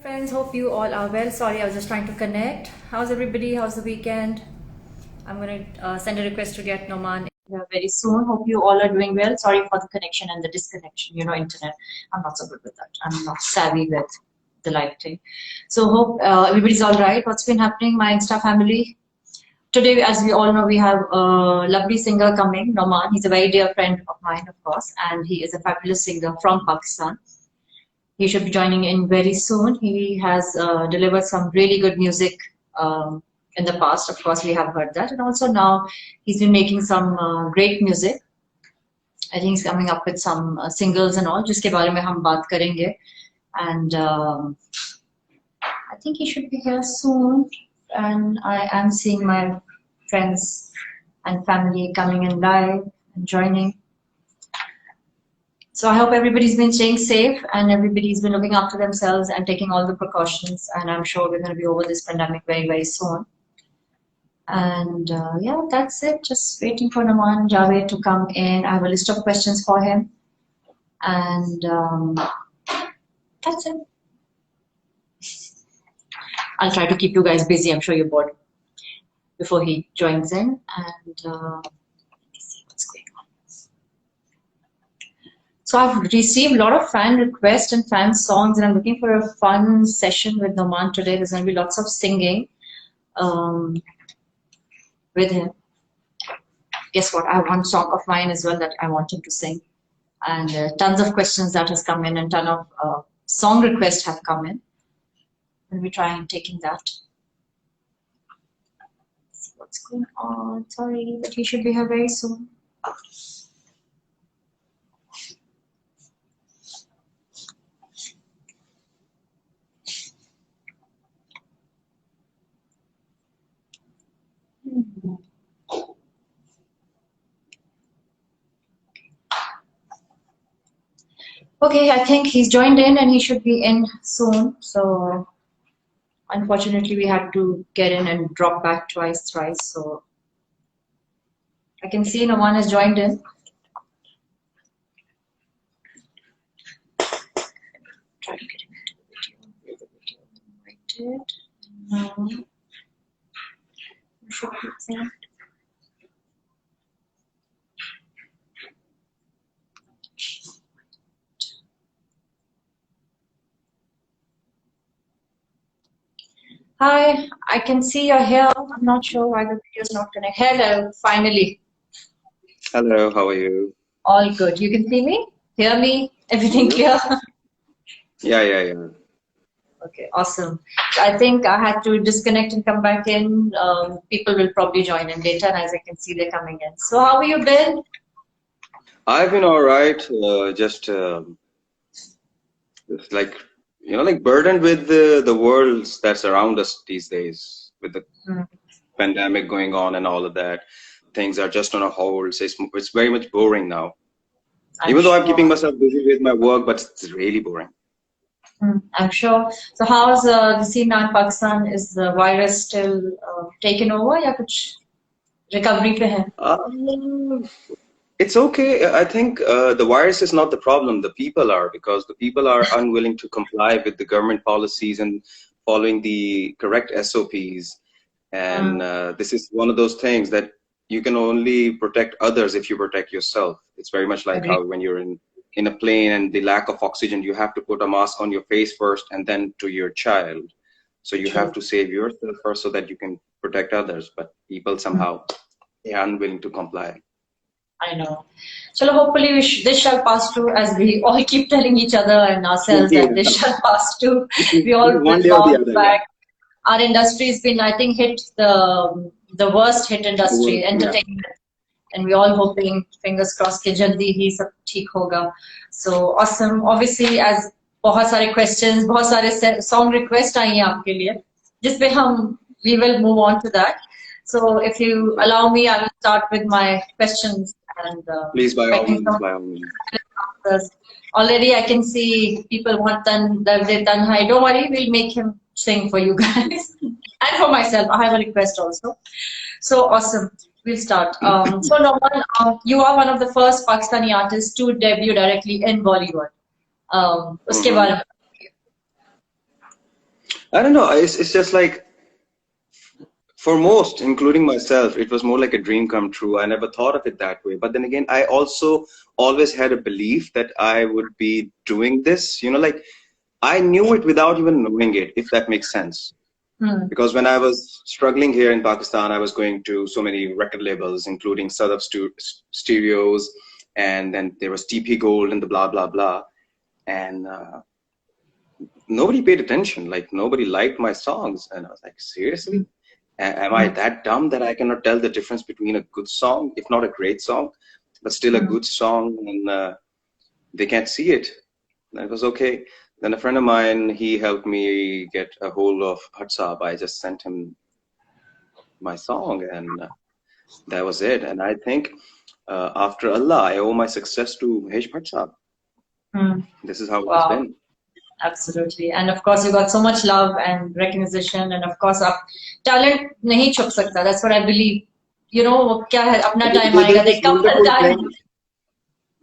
Friends, hope you all are well. Sorry, I was just trying to connect. How's everybody? How's the weekend? I'm going to send a request to get Nouman very soon. Hope you all are doing well. Sorry for the connection and the disconnection. You know, internet. I'm not so good with that. I'm not savvy with the live thing. So hope everybody's all right. What's been happening, my Insta family? Today, as we all know, we have a lovely singer coming, Nouman. He's a very dear friend of mine, of course, and he is a fabulous singer from Pakistan. He should be joining in very soon. He has delivered some really good music in the past. Of course, we have heard that. And also now he's been making some great music. I think he's coming up with some singles and all. Jiske baare mein hum baat karenge. And I think he should be here soon. And I am seeing my friends and family coming in live and joining. So I hope everybody's been staying safe and everybody's been looking after themselves and taking all the precautions. And I'm sure we're going to be over this pandemic very, very soon. And yeah, that's it. Just waiting for Nouman Javed to come in. I have a list of questions for him. And that's it. I'll try to keep you guys busy. I'm sure you're bored before he joins in. And let's see what's going on. So I've received a lot of fan requests and fan songs, and I'm looking for a fun session with Nouman today. There's going to be lots of singing with him. Guess what? I have one song of mine as well that I want him to sing. And tons of questions that has come in and ton of song requests have come in. We'll be trying taking that. Let's see what's going on. Sorry, but he should be here very soon. Okay, I think he's joined in and he should be in soon. So unfortunately, we had to get in and drop back twice, thrice. So I can see Nouman has joined in. Try to get him into the video. Invited. Should be there. Hi, I can see you're here. I'm not sure why the video is not connected. Hello, finally. Hello, how are you? All good. You can see me? Hear me? Everything clear? Yeah. Okay, awesome. I think I had to disconnect and come back in. People will probably join in later, and as I can see, they're coming in. So how have you been? I've been all right. Just like like burdened with the worlds that's around us these days, with the pandemic going on and all of that. Things are just on a hold. So it's very much boring now. Even though I'm keeping myself busy with my work, but it's really boring. I'm sure. So how's the scene now in Pakistan? Is the virus still taken over? या कुछ recovery पे है? It's okay. I think the virus is not the problem. The people are, because the people are unwilling to comply with the government policies and following the correct SOPs. And this is one of those things that you can only protect others if you protect yourself. It's very much like how when you're in a plane and the lack of oxygen, you have to put a mask on your face first and then to your child. So you have to save yourself first so that you can protect others. But people somehow they are unwilling to comply. I know. So hopefully this shall pass too, as we all keep telling each other and ourselves that this shall pass too. We all will bounce back. Our industry has been, I think, hit the worst hit industry, entertainment. And we're all hoping, fingers crossed, कि जल्दी ही सब ठीक होगा. So awesome. Obviously, as बहुत सारे questions, बहुत सारे song requests आई हैं आपके लिए, जिसपे we will move on to that. So if you allow me, I will start with my questions. And please, by all means. Already I can see people want Tanhai. Don't worry, we'll make him sing for you guys. And for myself, I have a request also. So awesome. We'll start. So Nouman, you are one of the first Pakistani artists to debut directly in Bollywood. Uske baare mein. I don't know. It's just like for most, including myself, it was more like a dream come true. I never thought of it that way. But then again, I also always had a belief that I would be doing this. You know, like I knew it without even knowing it, if that makes sense. Hmm. Because when I was struggling here in Pakistan, I was going to so many record labels, including Sadaf Stereos, and then there was TP Gold and the blah blah blah, and nobody paid attention. Like nobody liked my songs, and I was like, seriously, am I Hmm. that dumb that I cannot tell the difference between a good song, if not a great song, but still a Hmm. good song, and they can't see it? And it was okay. Then a friend of mine, he helped me get a hold of Bhatt. I just sent him my song, and that was it. And I think after Allah, I owe my success to Mahesh Bhatt. Hmm. This is how it has Wow. been. Absolutely. And of course, you got so much love and recognition. And of course, talent nahi chuk sakta. That's what I believe. You know, wo kya hai, apna time There's aayega. There this comes a wonderful time. thing.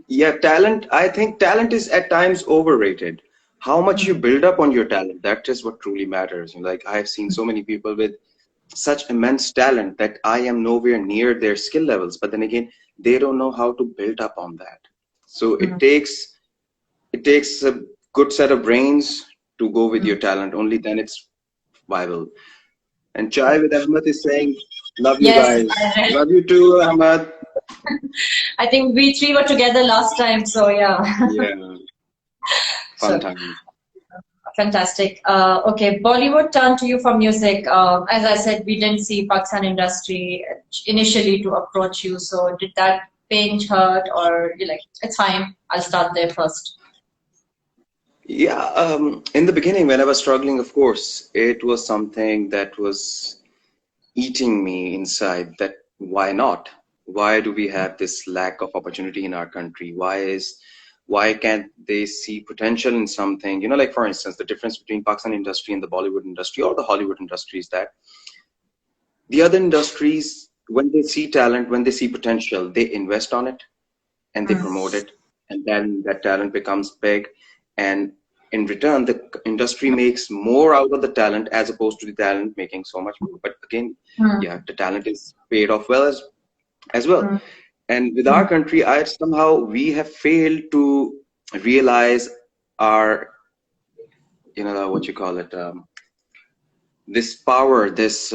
Yeah, talent. I think talent is at times overrated. How much you Hmm. build up on your talent, that is what truly matters. Like I have seen so many people with such immense talent that I am nowhere near their skill levels. But then again, they don't know how to build up on that. So Hmm. it takes a good set of brains to go with Hmm. your talent. Only then it's viable. And Chai with Ahmed is saying, "Love you Yes, guys. I read. Love you too, Ahmed." I think we three were together last time. So yeah. Yeah, fun So times. fantastic. Okay, Bollywood turned to you for music. As I said, we didn't see Pakistan industry initially to approach you. So did that pinch hurt, or you like it's fine? I'll start there first. Yeah, in the beginning, when I was struggling, of course, it was something that was eating me inside. That why not? Why do we have this lack of opportunity in our country? Why can't they see potential in something? You know, like for instance, the difference between Pakistan industry and the Bollywood industry or the Hollywood industry is that the other industries, when they see talent, when they see potential, they invest on it and they Hmm. promote it, and then that talent becomes big, and in return the industry makes more out of the talent as opposed to the talent making so much more. But again, Hmm. yeah, the talent is paid off well as well. Hmm. And with Hmm. our country, I somehow we have failed to realize our, what you call it, this power, this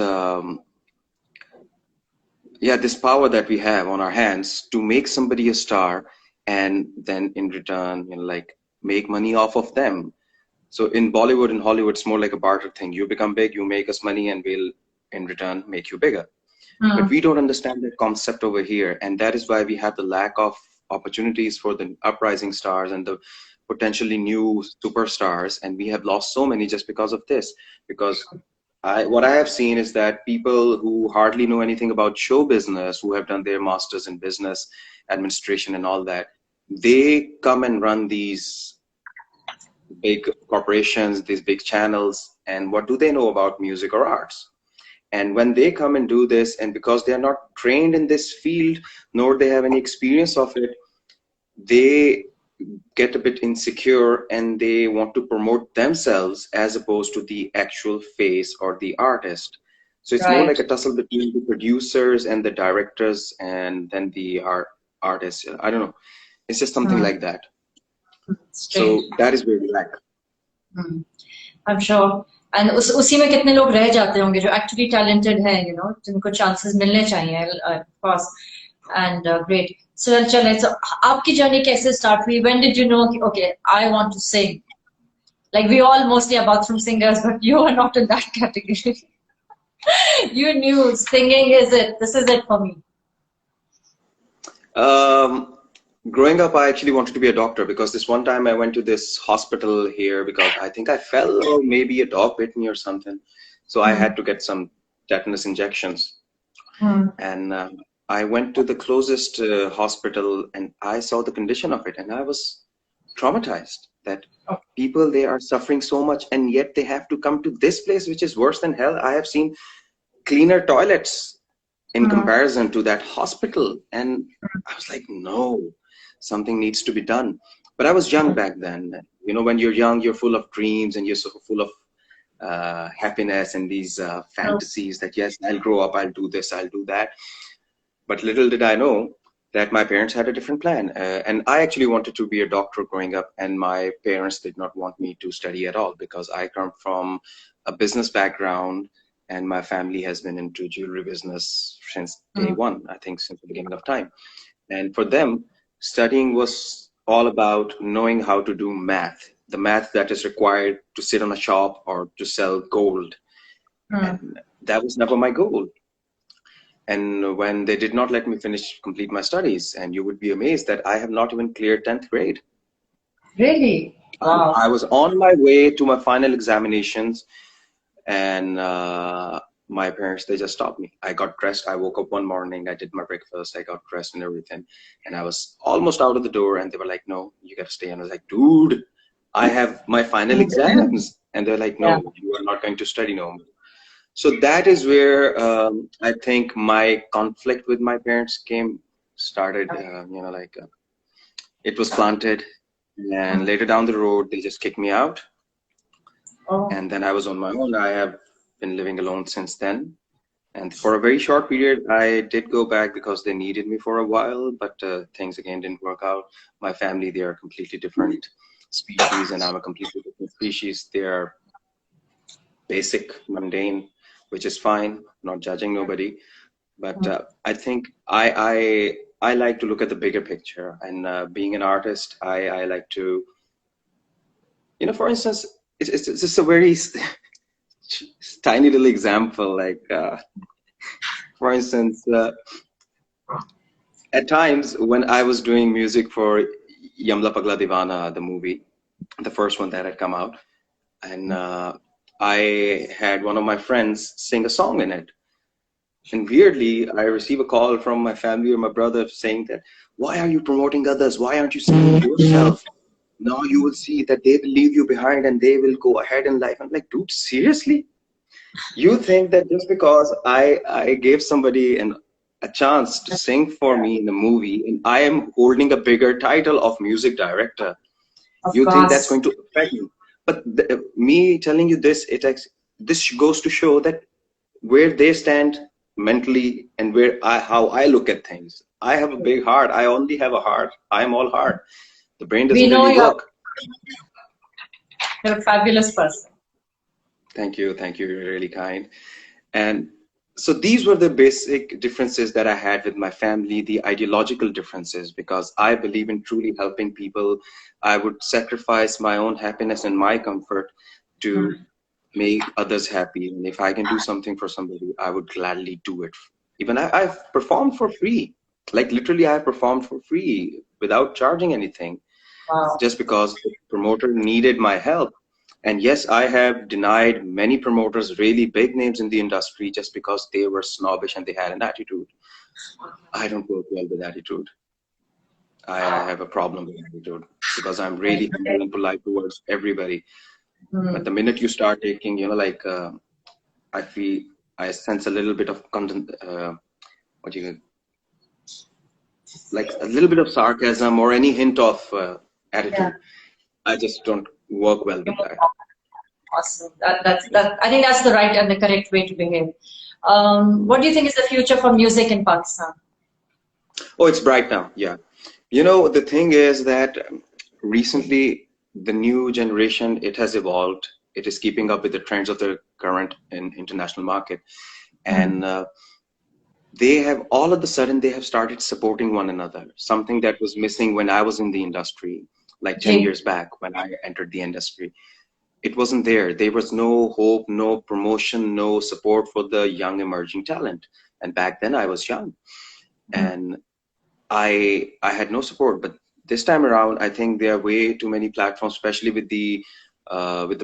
power that we have on our hands to make somebody a star, and then in return, like make money off of them. So in Bollywood and Hollywood, it's more like a barter thing. You become big, you make us money, and we'll in return make you bigger. But Hmm. we don't understand that concept over here, and that is why we have the lack of opportunities for the uprising stars and the potentially new superstars, and we have lost so many just because of this. Because what I have seen is that people who hardly know anything about show business, who have done their masters in business administration and all that, they come and run these big corporations, these big channels, and what do they know about music or arts? And when they come and do this, and because they are not trained in this field, nor they have any experience of it, they get a bit insecure and they want to promote themselves as opposed to the actual face or the artist. So it's more like Right. a tussle between the producers and the directors and then the artists. I don't know. It's just something Hmm. like that. Strange. So that is where we lack. Hmm. I'm sure. And उसी में कितने लोग रह जाते होंगे जो actually talented हैं, जिनको chances मिलने चाहिए, of course. And great. So चले, so आपकी journey कैसे start हुई? When did you know, okay, I want to sing? Like we all mostly are bathroom singers, but you are not in that category. You knew singing is it. This is it for me. Um, Growing up, I actually wanted to be a doctor because this one time I went to this hospital here because I think I fell or maybe a dog bit me or something. So I Hmm. had to get some tetanus injections. Hmm. And I went to the closest hospital and I saw the condition of it. And I was traumatized that Okay. people, they are suffering so much and yet they have to come to this place, which is worse than hell. I have seen cleaner toilets in Hmm. comparison to that hospital. And I was like, no, something needs to be done. But I was young back then. You know, when you're young, you're full of dreams and you're so full of happiness and these fantasies that yes, I'll grow up, I'll do this, I'll do that. But little did I know that my parents had a different plan. And I actually wanted to be a doctor growing up, and my parents did not want me to study at all because I come from a business background, and my family has been into jewelry business since day one, I think since the beginning of time. And for them, studying was all about knowing how to do math, the math that is required to sit on a shop or to sell gold. And that was never my goal. And when they did not let me complete my studies, and you would be amazed that I have not even cleared 10th grade. Really? Wow. I was on my way to my final examinations, and my parents, they just stopped me. I got dressed. I woke up one morning, I did my breakfast, I got dressed and everything, and I was almost out of the door, and they were like, no, you got to stay. And I was like, dude, I have my final exams. And they're like, no, you are not going to study no more. So that is where I think my conflict with my parents started, it was planted, and later down the road, they just kicked me out. And then I was on my own. I have been living alone since then. And for a very short period, I did go back because they needed me for a while, but things again didn't work out. My family, they are a completely different species, and I'm a completely different species. They are basic, mundane, which is fine, not judging nobody. But I think I like to look at the bigger picture. And being an artist, I like to, for instance, it's just a very tiny little example. Like, for instance, at times when I was doing music for Yamla Pagla Deewana, the movie, the first one that had come out, and I had one of my friends sing a song in it. And weirdly, I receive a call from my family or my brother saying that, why are you promoting others? Why aren't you singing yourself? Now you will see that they will leave you behind and they will go ahead in life. I'm like, dude, seriously? You think that just because I gave somebody a chance to sing for me in the movie, and I am holding a bigger title of music director, you think that's going to affect me? But me telling you this, this goes to show that where they stand mentally and how I look at things. I have a big heart. I only have a heart. I'm all heart. The brain doesn't really work. You're a fabulous person. Thank you. Thank you. You're really kind. And so these were the basic differences that I had with my family, the ideological differences, because I believe in truly helping people. I would sacrifice my own happiness and my comfort to make others happy. And if I can do something for somebody, I would gladly do it. Even I've performed for free. Like literally, I performed for free without charging anything. Wow. Just because the promoter needed my help. And yes, I have denied many promoters, really big names in the industry, just because they were snobbish and they had an attitude. I don't work well with attitude. I have a problem with attitude because I'm really humble and polite towards everybody. But the minute you start taking, I sense a little bit of content, like a little bit of sarcasm or any hint of attitude. I just don't work well with that. Awesome. I think that's the right and the correct way to behave. What do you think is the future for music in Pakistan? Oh, it's bright now. Yeah. The thing is that recently the new generation, it has evolved. It is keeping up with the trends of the current and international market. And they have all of a sudden, they have started supporting one another. Something that was missing when I was in the industry, like 10 years back when I entered the industry. It wasn't there. There was no hope, no promotion, no support for the young emerging talent. And back then I was young. And I had no support. But this time around, I think there are way too many platforms, especially with the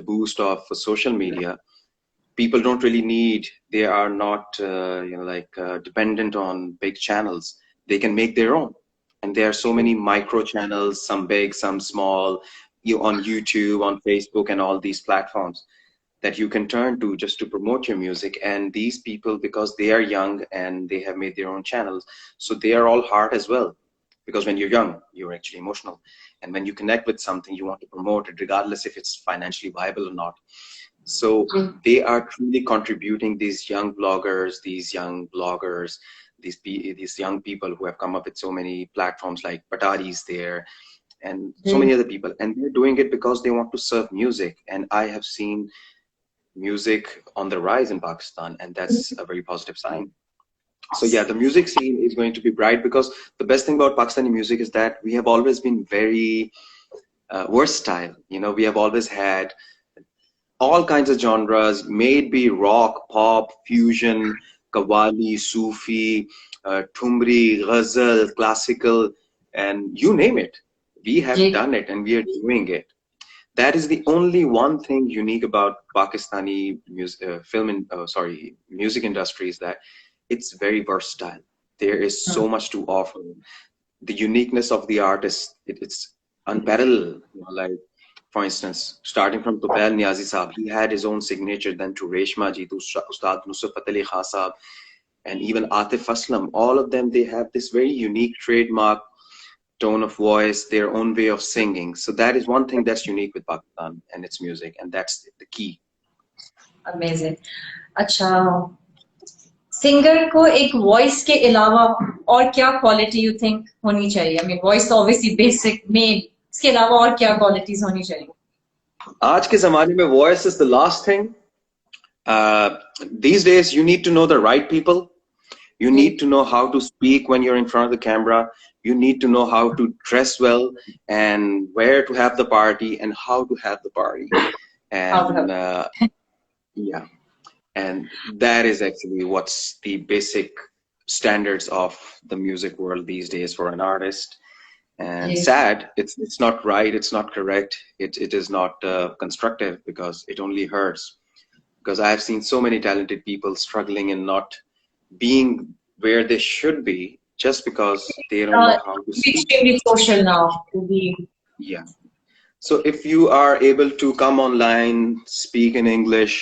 boost of social media. People don't really need, they are not dependent on big channels. They can make their own. And there are so many micro channels, some big, some small, on YouTube, on Facebook, and all these platforms that you can turn to just to promote your music. And these people, because they are young and they have made their own channels, so they are all heart as well. Because when you're young, you're actually emotional. And when you connect with something, you want to promote it, regardless if it's financially viable or not. So they are truly contributing, these young bloggers, these young people who have come up with so many platforms like Patari's there and so जी many other people. And they're doing it because they want to serve music. And I have seen music on the rise in Pakistan, and that's a very positive sign. So yeah, the music scene is going to be bright because the best thing about Pakistani music is that we have always been very versatile. You know, we have always had all kinds of genres, may it be rock, pop, fusion, qawwali, Sufi, thumri, ghazal, classical, and you name it. We have जी done it and we are doing it. That is the only one thing unique about Pakistani music, music industry is that it's very versatile. There is so much to offer. The uniqueness of the artist, it's unparalleled. You know, like for instance, starting from Tufel Niazi Saab, he had his own signature. Then to Reshma Ji, to Ustad Nusrat Ali Khan Saab, and even Atif Aslam. All of them, they have this very unique trademark tone of voice, their own way of singing. So that is one thing that's unique with Pakistan and its music, and that's the key. Amazing अच्छा singer को एक voice के अलावा और क्या quality you think होनी चाहिए I mean voice तो ऑब्वियसली बेसिक मेन इसके अलावा और क्या क्वालिटीज होनी चाहिए आज के ज़माने में voice is the last thing. These days, you need to know the right people. You जी need to know how to speak when you're in front of the camera. You need to know how to dress well and where to have the party and how to have the party. How to And yeah, and that is actually what's the basic standards of the music world these days for an artist. And जी sad, it's not right, it's not correct, it is not constructive because it only hurts. Because I have seen so many talented people struggling and not being where they should be just because they don't know how to speak. extremely social now to be Yeah. So if you are able to come online, speak in English,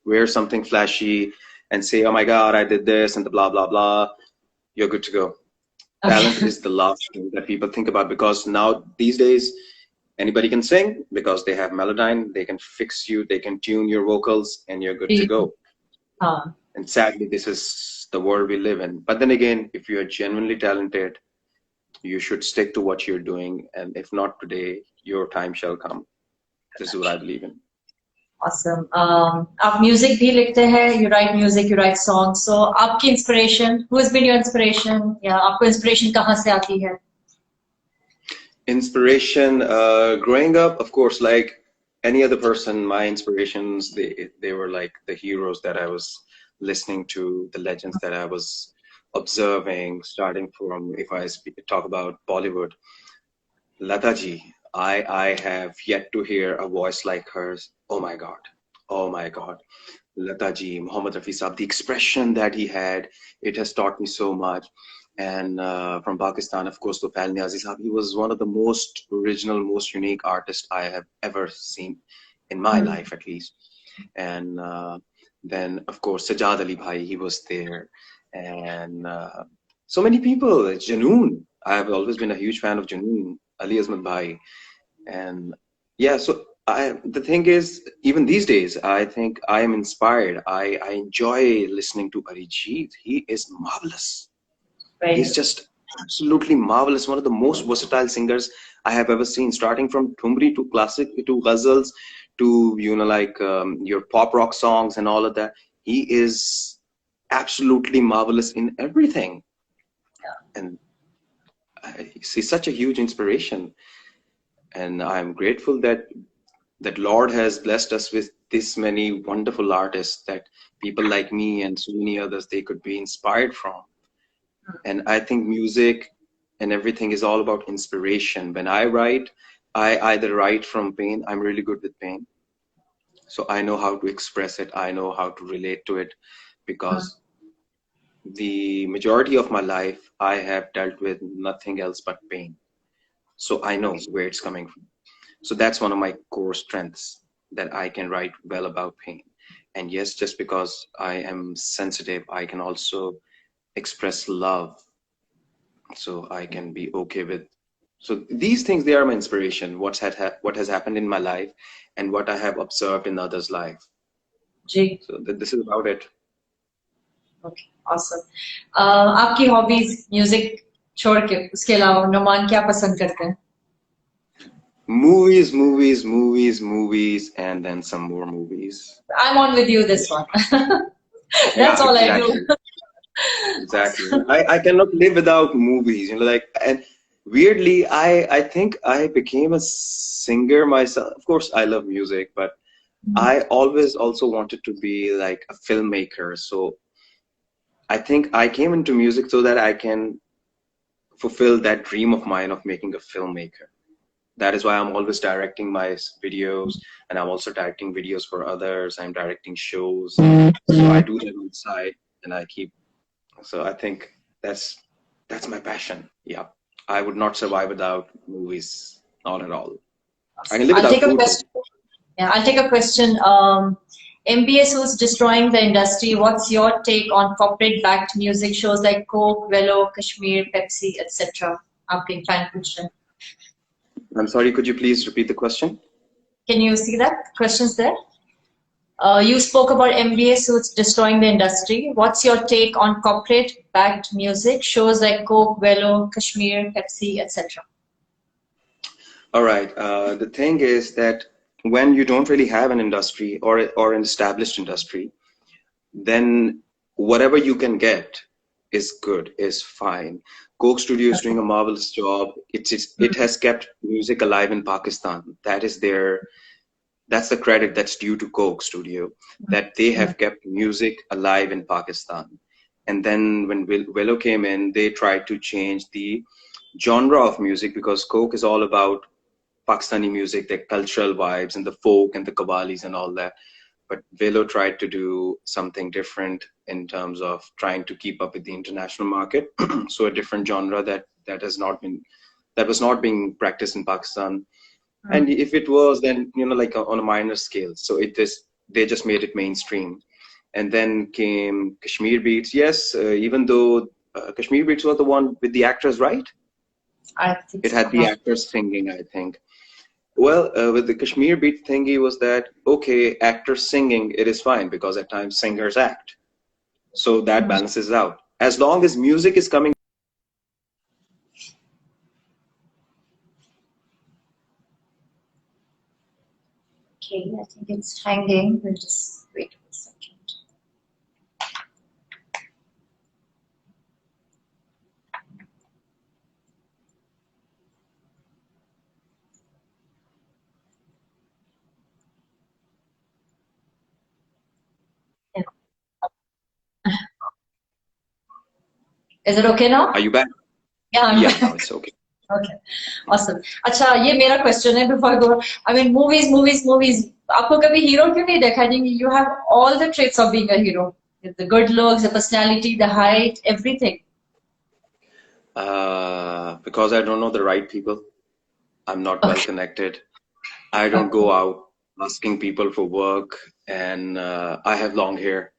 wear something flashy, and say, "Oh my God, I did this," and the blah blah blah, you're good to go. Talent okay is the last thing that people think about because now these days anybody can sing because they have Melodyne, they can fix you, they can tune your vocals, and you're good to जी go. हाँ And sadly, this is the world we live in. But then again, if you are genuinely talented, you should stick to what you're doing. And if not today, your time shall come. This is what I believe in. awesome आप music भी लिखते हैं you write music you write song so आपकी inspiration who has been your inspiration या आपको inspiration कहाँ से आती है Inspiration, growing up, of course, like any other person, my inspirations, they were like the heroes that I was listening to, the legends that I was observing, starting from, if I talk about Bollywood, Lata ji, I have yet to hear a voice like hers. Oh my God. Oh my God. Lata ji, Muhammad Rafi Saab, the expression that he had, it has taught me so much. And from Pakistan, of course, Tufel Niazi Saab, he was one of the most original, most unique artists I have ever seen in my life, at least. And then, of course, Sajjad Ali Bhai, he was there. And so many people, Janoon. I have always been a huge fan of Janoon, Ali Azmat Bhai. And yeah, so the thing is, even these days, I think I am inspired. I enjoy listening to Arijit. He is marvelous. Very He's good. just absolutely marvelous. One of the most versatile singers I have ever seen, starting from Thumri to classic to ghazals to, you know, like your pop rock songs and all of that. He is absolutely marvelous in everything. And he's such a huge inspiration. And I'm grateful that Lord has blessed us with this many wonderful artists that people like me and so many others they could be inspired from. And I think music and everything is all about inspiration. When I write, I either write from pain. I'm really good with pain, so I know how to express it. I know how to relate to it because the majority of my life I have dealt with nothing else but pain. So I know where it's coming from. So that's one of my core strengths, that I can write well about pain. And yes, just because I am sensitive, I can also express love. So I can be okay with. So these things, they are my inspiration. What has happened in my life, and what I have observed in others' life. जी. So this is about it. Okay, awesome. आपकी hobbies music छोड़ के उसके अलावा नुमान क्या पसंद करते हैं? Movies, movies, movies, movies, and then some more movies. I'm on with you this one. That's Yeah, all I do. exactly. Exactly. I cannot live without movies, you know, like, and weirdly, I think I became a singer myself. Of course, I love music, but I always also wanted to be like a filmmaker. So I think I came into music so that I can fulfill that dream of mine of making a filmmaker. That is why I'm always directing my videos, and I'm also directing videos for others. I'm directing shows. So I do that on the side, and I keep. So I think that's that's my passion. Yeah, I would not survive without movies, not at all. I can live I'll without take a food though. question. Yeah, I'll take a question. MBS who's destroying the industry. What's your take on corporate-backed music shows like Coke, Velo, Kashmir, Pepsi, etc.? आपके fan पूछ रहे हैं. I'm sorry. Could you please repeat the question? Can you see that? Questions there? You spoke about MBA suits destroying the industry. What's your take on corporate-backed music shows like Coke, Velo, Kashmir, Pepsi, etc.? All right. The thing is that when you don't really have an industry or an established industry, then whatever you can get is good, is fine. Coke Studio is doing a marvelous job. It has kept music alive in Pakistan. That's the credit that's due to Coke Studio, that they have kept music alive in Pakistan. And then when Velo came in, they tried to change the genre of music, because Coke is all about Pakistani music, the cultural vibes and the folk and the qawwalis and all that. But Velo tried to do something different in terms of trying to keep up with the international market. So a different genre that was not being practiced in Pakistan. And if it was, then like on a minor scale. So they just made it mainstream. And then came Kashmir Beats. Yes, even though Kashmir Beats was the one with the actors, right? I think It so. had the actors singing, I think. Well, with the Kashmir Beat thingy was that, okay, actors singing, it is fine, because at times singers act. So that balances out. As long as music is coming. Okay, I think it's hanging. We'll just wait a second. Yeah. Is it okay now? Are you back? Yeah, I'm Yeah, back. now it's okay. Okay, awesome. अच्छा, ये मेरा question है before I go. I mean, movies. आपको कभी hero क्यों नहीं देखा? I think you have all the traits of being a hero. The good looks, the personality, the height, everything. Because I don't know the right people. I'm not well Okay. connected. I don't go out asking people for work, and I have long hair.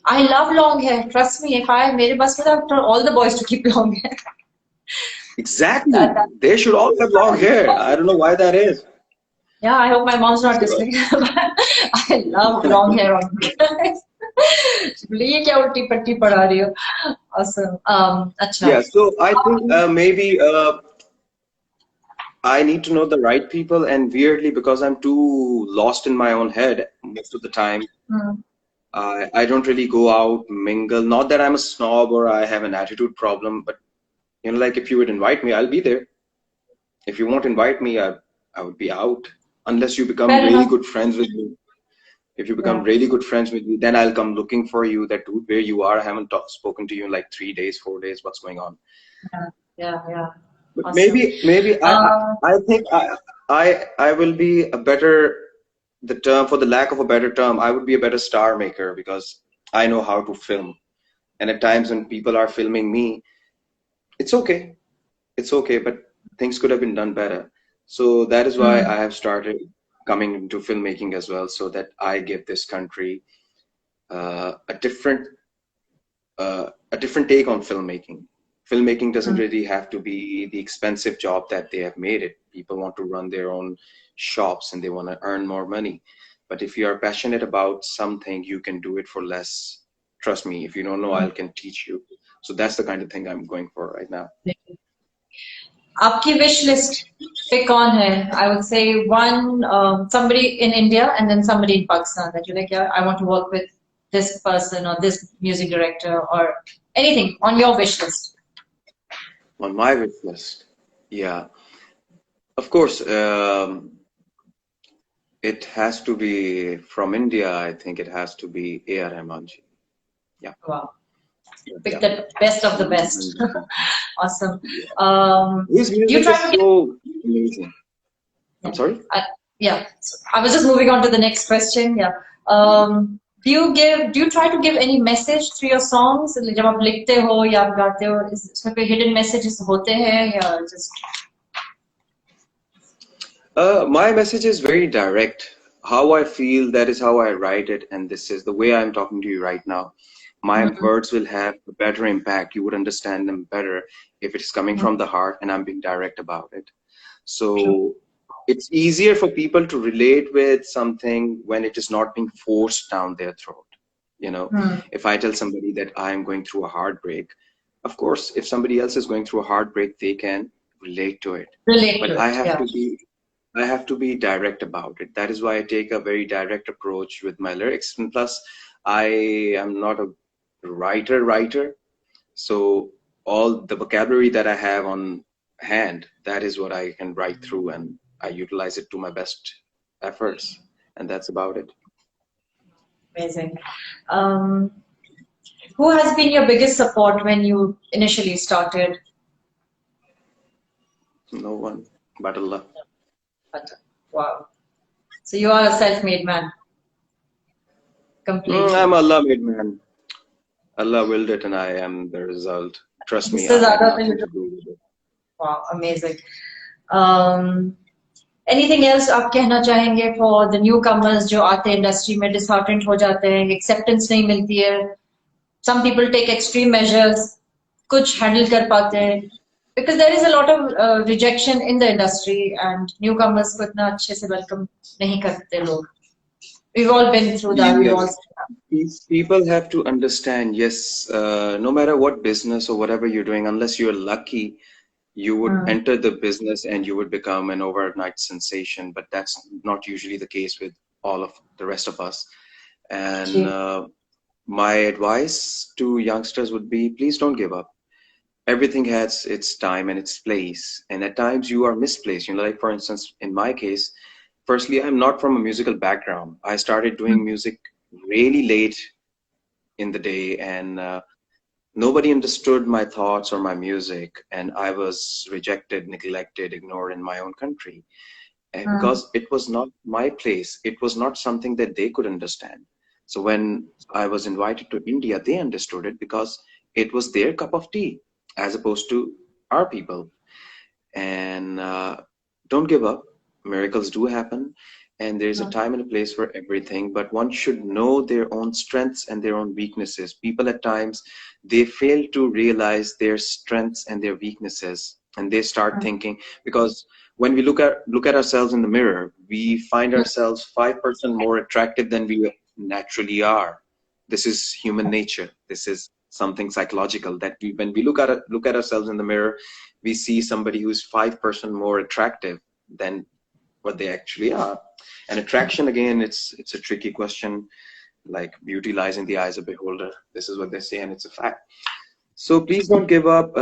I love long hair. Trust me, if I मेरे पास में था, for all the boys to keep long hair. Exactly. That, They should all have long hair. I don't know why that is. yeah, I hope my mom's not So, listening. I love long hair on guys. ये क्या उल्टी पट्टी पढ़ा रही हो? Awesome. अच्छा. yeah, so I think maybe I need to know the right people, and weirdly, because I'm too lost in my own head most of the time, I don't really go out, mingle. Not that I'm a snob or I have an attitude problem, but like if you would invite me, I'll be there. If you won't invite me, I would be out. Unless you become Fair really enough. good friends with me. If you become Yeah. really good friends with me, then I'll come looking for you. That dude, where you are? I haven't spoken to you in like 3 days, 4 days. What's going on? Yeah. But Awesome. maybe I think I will be a better, the term, for the lack of a better term, I would be a better star maker, because I know how to film. And at times when people are filming me, it's okay. It's okay, but things could have been done better. So that is why I have started coming into filmmaking as well, so that I give this country uh, a different a different take on filmmaking. Filmmaking doesn't really have to be the expensive job that they have made it. People want to run their own shops and they want to earn more money. But if you are passionate about something, you can do it for less. Trust me, if you don't know, I can teach you. So that's the kind of thing I'm going for right now. आपकी wish list पे कौन है? I would say one, somebody in India and then somebody in Pakistan that you like, yeah, I want to work with this person or this music director or anything on your wish list. On my wish list, yeah, of course, it has to be from India. I think it has to be A.R. Rahman ji. Yeah. Wow. Pick Yeah. the best of the best. Awesome. His Do you music try is to get, so amazing. I'm yeah. sorry? Yeah. So I was just moving on to the next question. Yeah. Do you try to give any message through your songs? जब आप लिखते हो या आप गाते हो, इसमें कोई hidden messages होते हैं या just? My message is very direct. How I feel, that is how I write it, and this is the way I'm talking to you right now. My words will have a better impact. You would understand them better if it's coming from the heart and I'm being direct about it. So it's easier for people to relate with something when it is not being forced down their throat. You know, if I tell somebody that I'm going through a heartbreak, of course, if somebody else is going through a heartbreak, they can relate to it. Relate But to it, yeah. I have to be direct about it. That is why I take a very direct approach with my lyrics. And plus, I am not a writer. So all the vocabulary that I have on hand, that is what I can write through, and I utilize it to my best efforts. And that's about it. Amazing. Um, who has been your biggest support when you initially started? No one but Allah. Wow. So you are a self-made man. Completely. I'm Allah made man. Allah willed it, and I am the result. Trust me, इससे I had ज़्यादा तो nothing you to do with it. Wow, amazing. Um, anything else आप कहना चाहेंगे for the newcomers जो आते हैं industry में disheartened हो जाते हैं, acceptance नहीं मिलती है. Some people take extreme measures, कुछ handle कर पाते हैं. Because there is a lot of rejection in the industry and newcomers को इतना अच्छे से welcome नहीं करते लोग. We've all been through that. We've all. Yes, these people have to understand, yes, no matter what business or whatever you're doing, unless you're lucky, you would enter the business and you would become an overnight sensation. But that's not usually the case with all of the rest of us. And my advice to youngsters would be, please don't give up. Everything has its time and its place. And at times you are misplaced. You know, like for instance, in my case, firstly, I'm not from a musical background. I started doing music really late in the day, and nobody understood my thoughts or my music, and I was rejected, neglected, ignored in my own country. And because it was not my place, it was not something that they could understand. So when I was invited to India, they understood it because it was their cup of tea as opposed to our people. And don't give up. Miracles do happen, and there's a time and a place for everything, but one should know their own strengths and their own weaknesses. People at times, they fail to realize their strengths and their weaknesses, and they start thinking, because when we look at ourselves in the mirror, we find ourselves 5% more attractive than we naturally are. This is human nature. This is something psychological that when we look at ourselves in the mirror, we see somebody who's 5% more attractive than what they actually are. And attraction, again, it's a tricky question. Like beauty lies in the eyes of the beholder. This is what they say, and it's a fact. So please don't give up.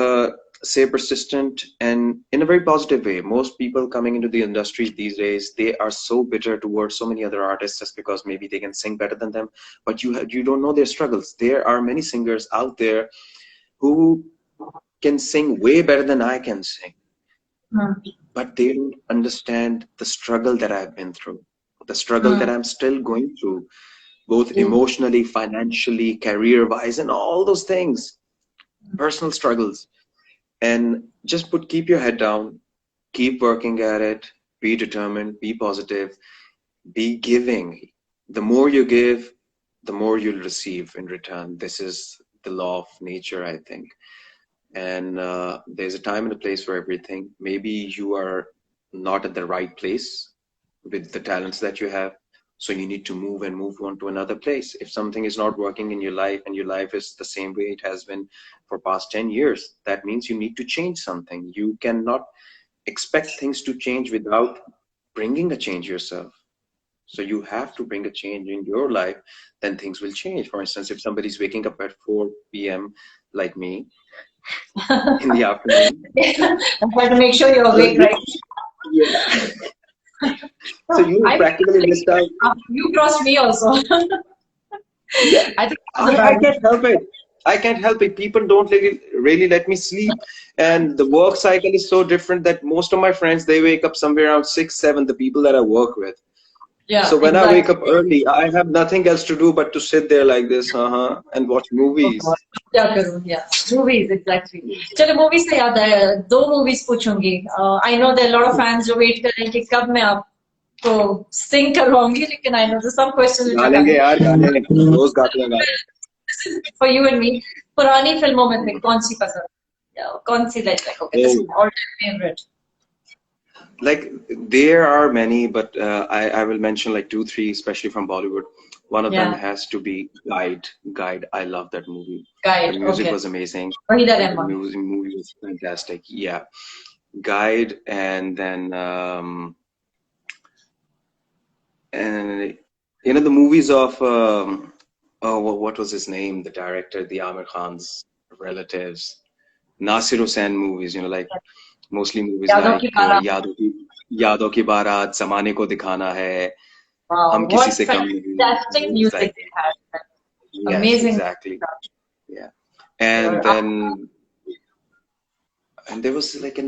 Stay persistent, and in a very positive way. Most people coming into the industry these days, they are so bitter towards so many other artists just because maybe they can sing better than them. But you don't know their struggles. There are many singers out there who can sing way better than I can sing. But they don't understand the struggle that I've been through, the struggle that I'm still going through, both emotionally, financially, career-wise, and all those things, personal struggles. And just keep your head down, keep working at it, be determined, be positive, be giving. The more you give, the more you'll receive in return. This is the law of nature, I think. And there's a time and a place for everything. Maybe you are not at the right place with the talents that you have, So you need to move and move on to another place. If something is not working in your life and your life is the same way it has been for past 10 years, that means you need to change something. You cannot expect things to change without bringing a change yourself. So you have to bring a change in your life, then things will change. For instance, if somebody's waking up at 4 p.m. like me in the afternoon, I'm trying to make sure you're so awake, you, right? yeah, so No, you I practically missed out. you crossed me also. Yeah, I think that's a I bad. can't help it. I can't help it. People don't really let me sleep. And the work cycle is so different that most of my friends, they wake up somewhere around 6, 7, the people that I work with. Yeah, So when I wake exactly. up early, I have nothing else to do but to sit there like this, and watch Oh God, movies. क्या करूँ? Yeah, movies exactly. चलो movies से याद है, दो movies पूछूंगी. I know there are a lot of fans जो wait कर रहे हैं कि कब मैं आपको sing करवाऊंगी, लेकिन I know there's some questions which गा are लेंगे coming. यार, गा लेंगे, रोज गाते हैं गाने. For you and me, पुरानी फिल्मों में से कौन सी पसंद? कौन सी like okay, this is Oh, my all-time favorite. like there are many, but I will mention like two, three, especially from Bollywood. One of them Yeah, has to be Guide. Guide. I love that movie. The Guide. music Okay. was amazing. Wahida The Rahman. movie was fantastic. Yeah, Guide, and then and the movies of oh, what was his name? The director, the Amir Khan's relatives, Nasir Hussain movies. Like mostly movies यादों like की बारात. यादों की बारात, ज़माने को दिखाना है, Wow, हम किसी what से कम नहीं, fantastic movies music like they that. had. Yes, Amazing. exactly. Yeah, and Sure. then there was like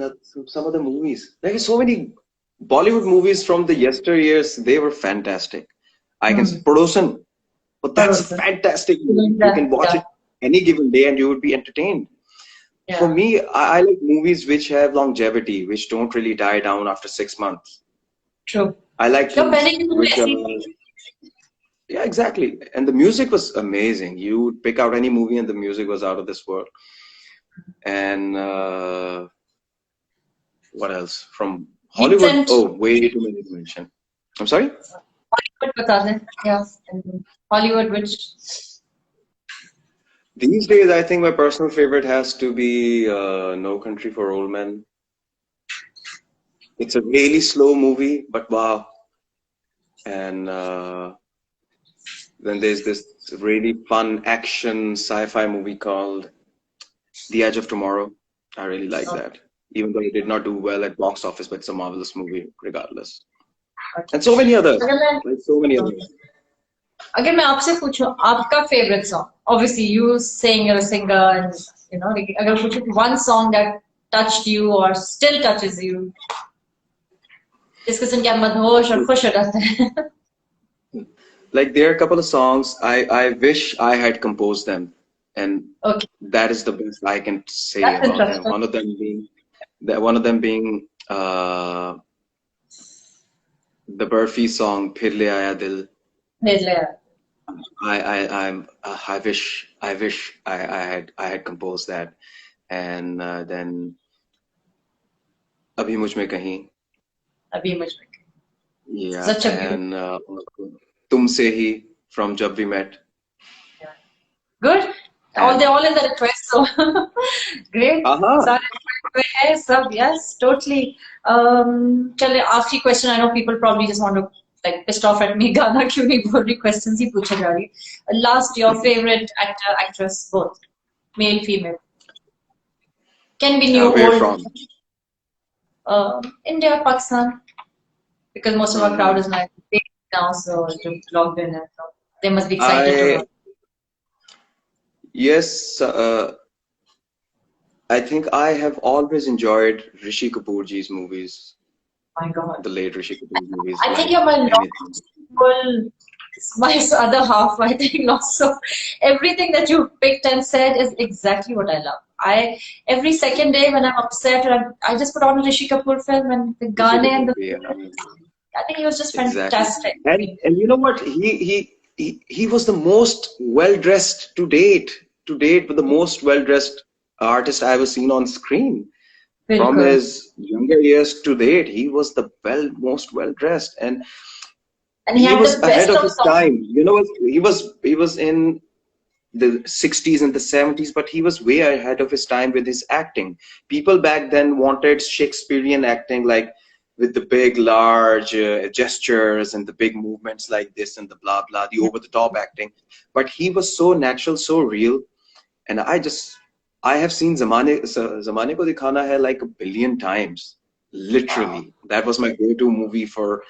some other movies. Like so many Bollywood movies from the yesteryears. They were fantastic. I can Hmm. Padosan, but that's a Padosan. fantastic movie. You Yeah, can watch yeah, it any given day and you would be entertained. For yeah. me, I like movies which have longevity, which don't really die down after 6 months. True. I like क्यों पहले things की फिल्में which are, ऐसी थी? yeah, exactly. And the music was amazing. You would pick out any movie and the music was out of this world. And what else? From Hollywood? Recent Oh, way too many to mention. I'm sorry? Hollywood बता दें. Yeah. And Hollywood, which These days, I think my personal favorite has to be No Country for Old Men. It's a really slow movie, but wow. And then there's this really fun action sci-fi movie called The Edge of Tomorrow. I really like that. Even though it did not do well at box office, but it's a marvelous movie regardless. And so many others. अगर मैं Like so many others. अगर मैं आपसे पूछूं आपका favorite song, obviously you saying you're a singer and like, अगर पूछूं one song that touched you or still touches you, जिसको सुन के आप मदहोश और खुश हो जाते हैं. Like there are a couple of songs I wish I had composed them. And Okay, that is the best I can say that's about them. interesting. One of them being the Burfi song "Phir Le Aaya Dil." Yeah. I wish I had composed that, and then "Abhi Mujh Mein Kahin." अभी मुझ में Yeah, such a beautiful. and "Tumse Hi" from "Jab We Met." Good. And They're all in the request, so great. aha, सारे request में है सब. Yes, totally. चलिए आखिरी question. I know people probably just want to like pissed off at me. गाना क्यों नहीं बोल रही? Questions ही पूछे जा रही. Last, your favorite actor, actress, both male, female. Can be new, where old. from? India, Pakistan, because most of our crowd is like now, so just logged in, and so they must be excited to I know. Yes, I think I have always enjoyed Rishi Kapoorji's movies, My God. the late Rishi Kapoor's movies, I think like you're my anything. lost my other half, I think lost. So everything that you picked and said is exactly what I love. Every second day when I'm upset or I just put on a Rishi Kapoor film and the Rishi Gane and Kapoor, the yeah, I think he was just exactly. fantastic. And you know what? He was the most well dressed to date. To date, with the most well dressed artist I ever seen on screen. From Bilkul. his younger years to date, he was the most well dressed. And And he he had was the ahead best of of his songs. time. He was in the 60s and the 70s, but he was way ahead of his time with his acting. People back then wanted Shakespearean acting, like with the big, large gestures and the big movements like this and the blah blah, the over the top acting. But he was so natural, so real. And I have seen Zamane Ko Dikhana Hai like a billion times. Wow. Literally. That was my go-to movie for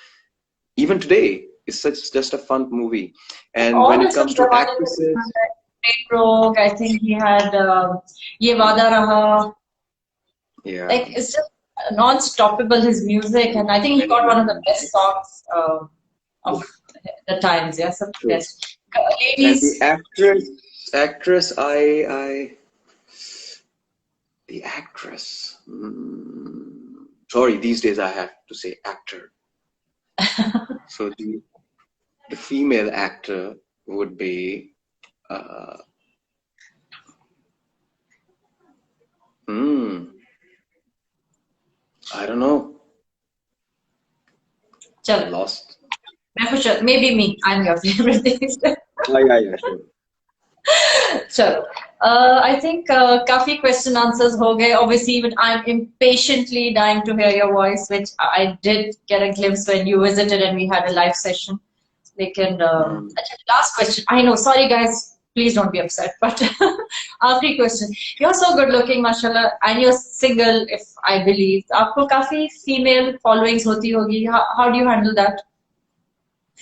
even today. It's such just a fun movie. And All when it his comes films, to Zamane Ko actresses, Dikhana Hai, Great Rogue, I think he had Ye Wada Raha. yeah. Like it's just non-stoppable his music, and I think he got one of the best songs of the times. Yeah, some True. best. And the Ladies, actress, the actress. Sorry, these days I have to say actor. So the female actor would be, uh, hmm, I don't know. I'm chalo. lost. मैं पूछ maybe me. I'm your favorite these days. Yeah, sure. चलो. I think काफी question answers हो गए. Obviously, even I'm impatiently dying to hear your voice, which I did get a glimpse when you visited and we had a live session. लेकिन Hmm. अच्छा, last question. I know, sorry guys, please don't be upset. But आखिरी question. You're so good looking, mashallah, and you're single, if I believe. आपको काफी female followings होती होगी. How do you handle that?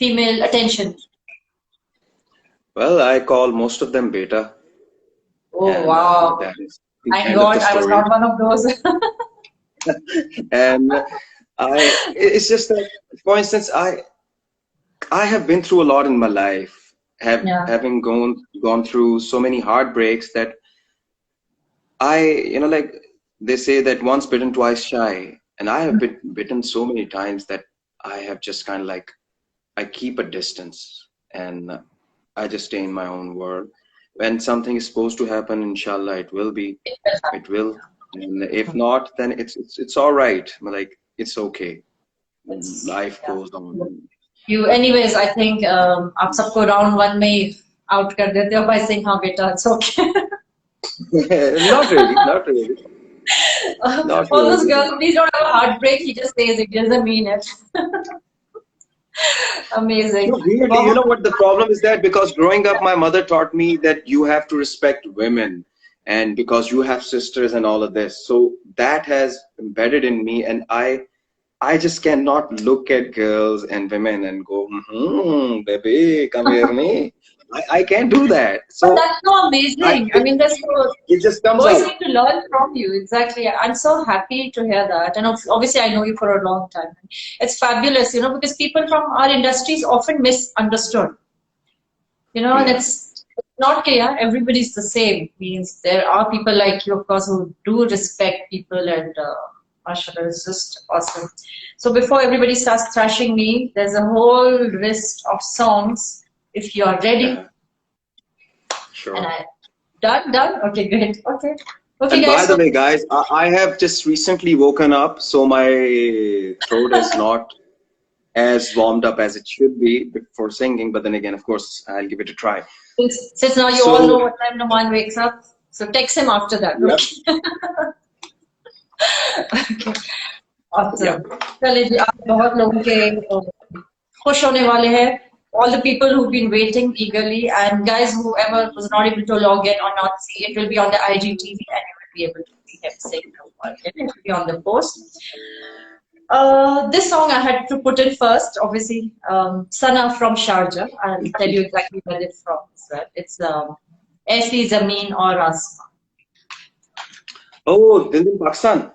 Female attention. Well, I call most of them beta, Oh and wow. that is the Thank end of God the I was story. not one of those. And it's just that, for instance, I have been through a lot in my life, Yeah. having gone through so many heartbreaks that like they say that once bitten, twice shy, and I have been bitten so many times that I have just kind of like I keep a distance and I just stay in my own world. When something is supposed to happen, inshallah, it will be, it will, and if not, then it's all right. Like it's okay. It's Life yeah. goes on. You anyways, I think आप सबको round one में ही out कर देते हो by saying हाँ बेटा it's okay. Not really, not really, not All those really. girls, please don't have a heartbreak. He just says it, doesn't mean it. Amazing. No, really, you Wow. know what the problem is, that because growing up, my mother taught me that you have to respect women, and because you have sisters and all of this. So that has embedded in me, and I just cannot look at girls and women and go, baby, come here, me. I can't do that. But So that's so amazing. I mean, that's so it just comes boys out. need to learn from you. Exactly. I'm so happy to hear that. And obviously, I know you for a long time. It's fabulous, because people from our industries often misunderstood, and Yeah, it's not clear. Everybody's the same. Means there are people like you, of course, who do respect people, and mashallah, it's just awesome. So before everybody starts thrashing me, there's a whole list of songs. If you are ready, yeah, and sure. I done. Okay, great. Okay, And by guys. the So way, guys, I have just recently woken up, so my throat is not as warmed up as it should be before singing. But then again, of course, I'll give it a try. since now you all know So, what time Nouman wakes up, so text him after that. yep, Okay. Okay. yeah. Awesome. चलिए जी आप बहुत लोगों के खुश होने वाले हैं. All the people who've been waiting eagerly, and guys, whoever was not able to log in or not see, it will be on the IGTV and you will be able to see him sing. It will be on the post. This song I had to put in first, obviously. Sana from Sharjah. I'll tell you exactly where it's from as well. It's Aisi Zameen or Asma. Oh, Dil Dil Pakistan.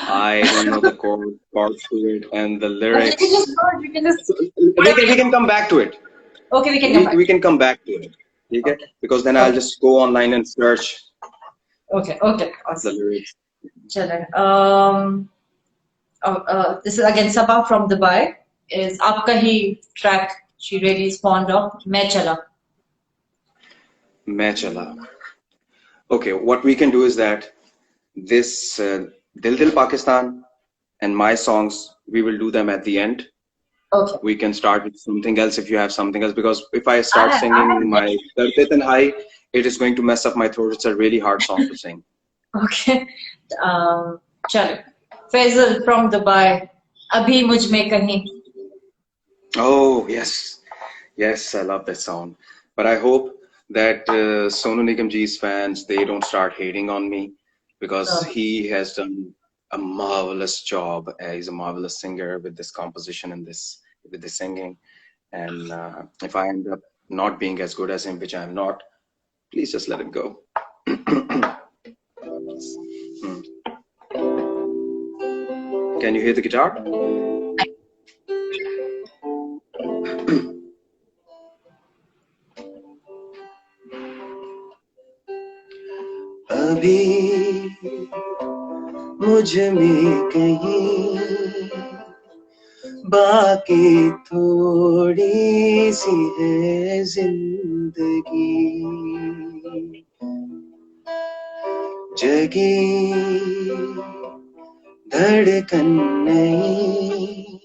I don't know the chords to it and the But you can just lyrics. you can just So whatever we you can come back to it. okay, we can come back. We can come back to it. Okay? Okay. Because then I'll Okay. just go online and search Okay. the Awesome. lyrics. Chalo. This is again Sabah from Dubai. Is Aapka Hi track she really is fond of. Main Chala. Main Chala. Okay, what we can do is that this Dil Dil Pakistan, and my songs, we will do them at the end. Okay. We can start with something else if you have something else, because if I start I have singing my Dardit and High, it is going to mess up my throat. It's a really hard song to sing. Okay. Chalo. Faisal from Dubai. Abhi mujh mein kahin. Oh, yes. Yes, I love that song. But I hope that Sonu Nigam ji's fans, they don't start hating on me, because No. he has done a marvelous job. He's a marvelous singer with this composition and this with the singing. And if I end up not being as good as him, which I'm not, please just let him go. Hmm. Can you hear the guitar? अभी मुझ में कहीं बाकी थोड़ी सी है जिंदगी जगी धड़कन नहीं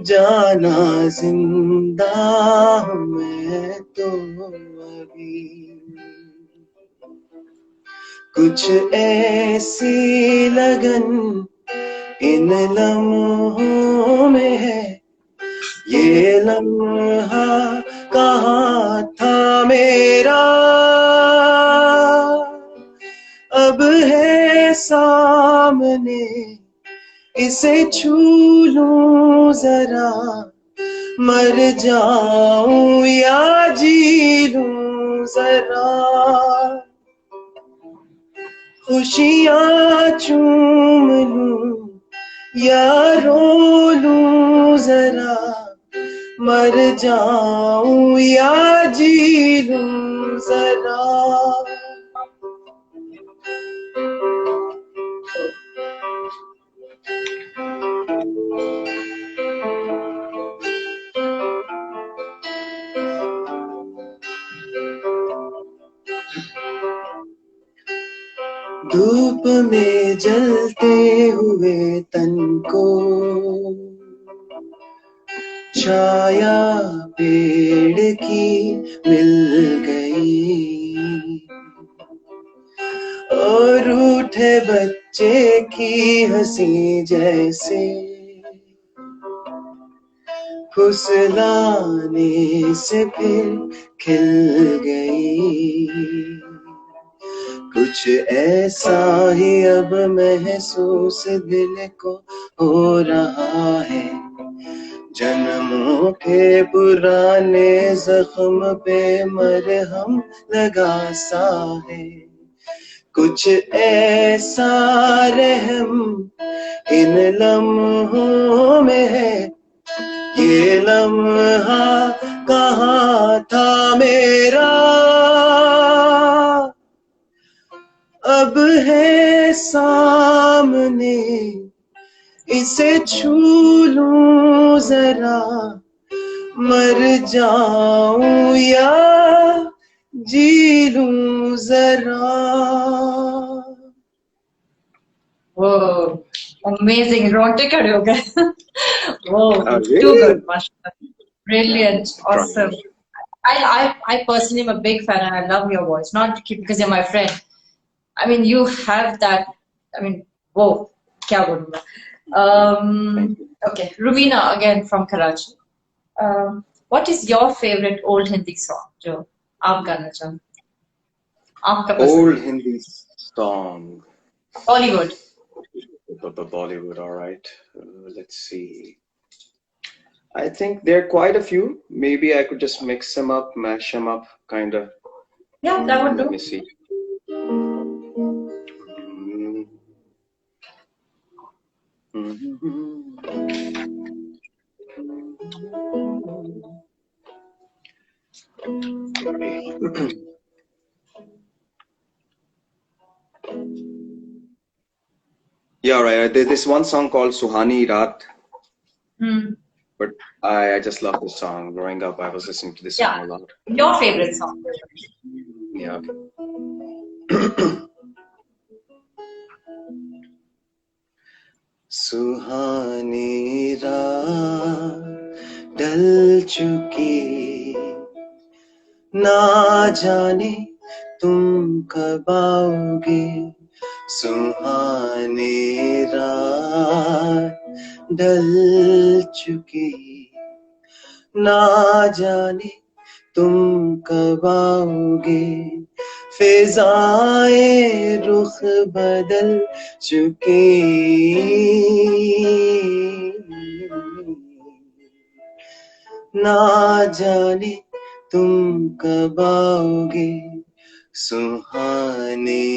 जाना जिंदा हूँ मैं तो अभी कुछ ऐसी लगन इन लम्हों में है ये लम्हा कहाँ था मेरा अब है सामने इसे छू लूं जरा मर जाऊं या जी लूं जरा खुशियाँ चूम लूं या रो लूं जरा मर जाऊं या जी लूं जरा धूप में जलते हुए तन को छाया पेड़ की मिल गई और रूठे बच्चे की हंसी जैसे फुसलाने से फिर खिल गई कुछ ऐसा ही अब महसूस दिल को हो रहा है जन्मों के पुराने जख्म पे मरहम लगा सा है कुछ ऐसा रहम इन लम्हों में है ये लम्हा कहाँ था मेरा अब है सामने इसे छू लूं जरा मर जाऊं या जी लूं जरा Whoa, amazing. Romantic karaoke. Whoa, really? too good, mashallah. Brilliant, Try. awesome. I personally am a big fan and I love your voice. Not because you're my friend. I mean, you have that. I mean, whoa, kya bolunga. Okay, Rumina again from Karachi. What is your favorite old Hindi song? जो आप गाना चाहो? आपका पसंद? Old Hindi song. Bollywood. Bollywood, all right. Let's see. I think there are quite a few. Maybe I could just mix them up, mash them up, kind of. Yeah, that would do. Let me see. Yeah, right. There's this one song called Suhani Raat. But I just love this song. Growing up, I was listening to this song a lot. Your favorite song? Yeah. सुहानी रात ढल चुकी, ना जाने तुम कब आओगे। सुहानी रात ढल चुकी, ना जाने तुम कब आओगे। फिजाएं रुख बदल चुकी, ना जाने तुम कब आओगे। सुहानी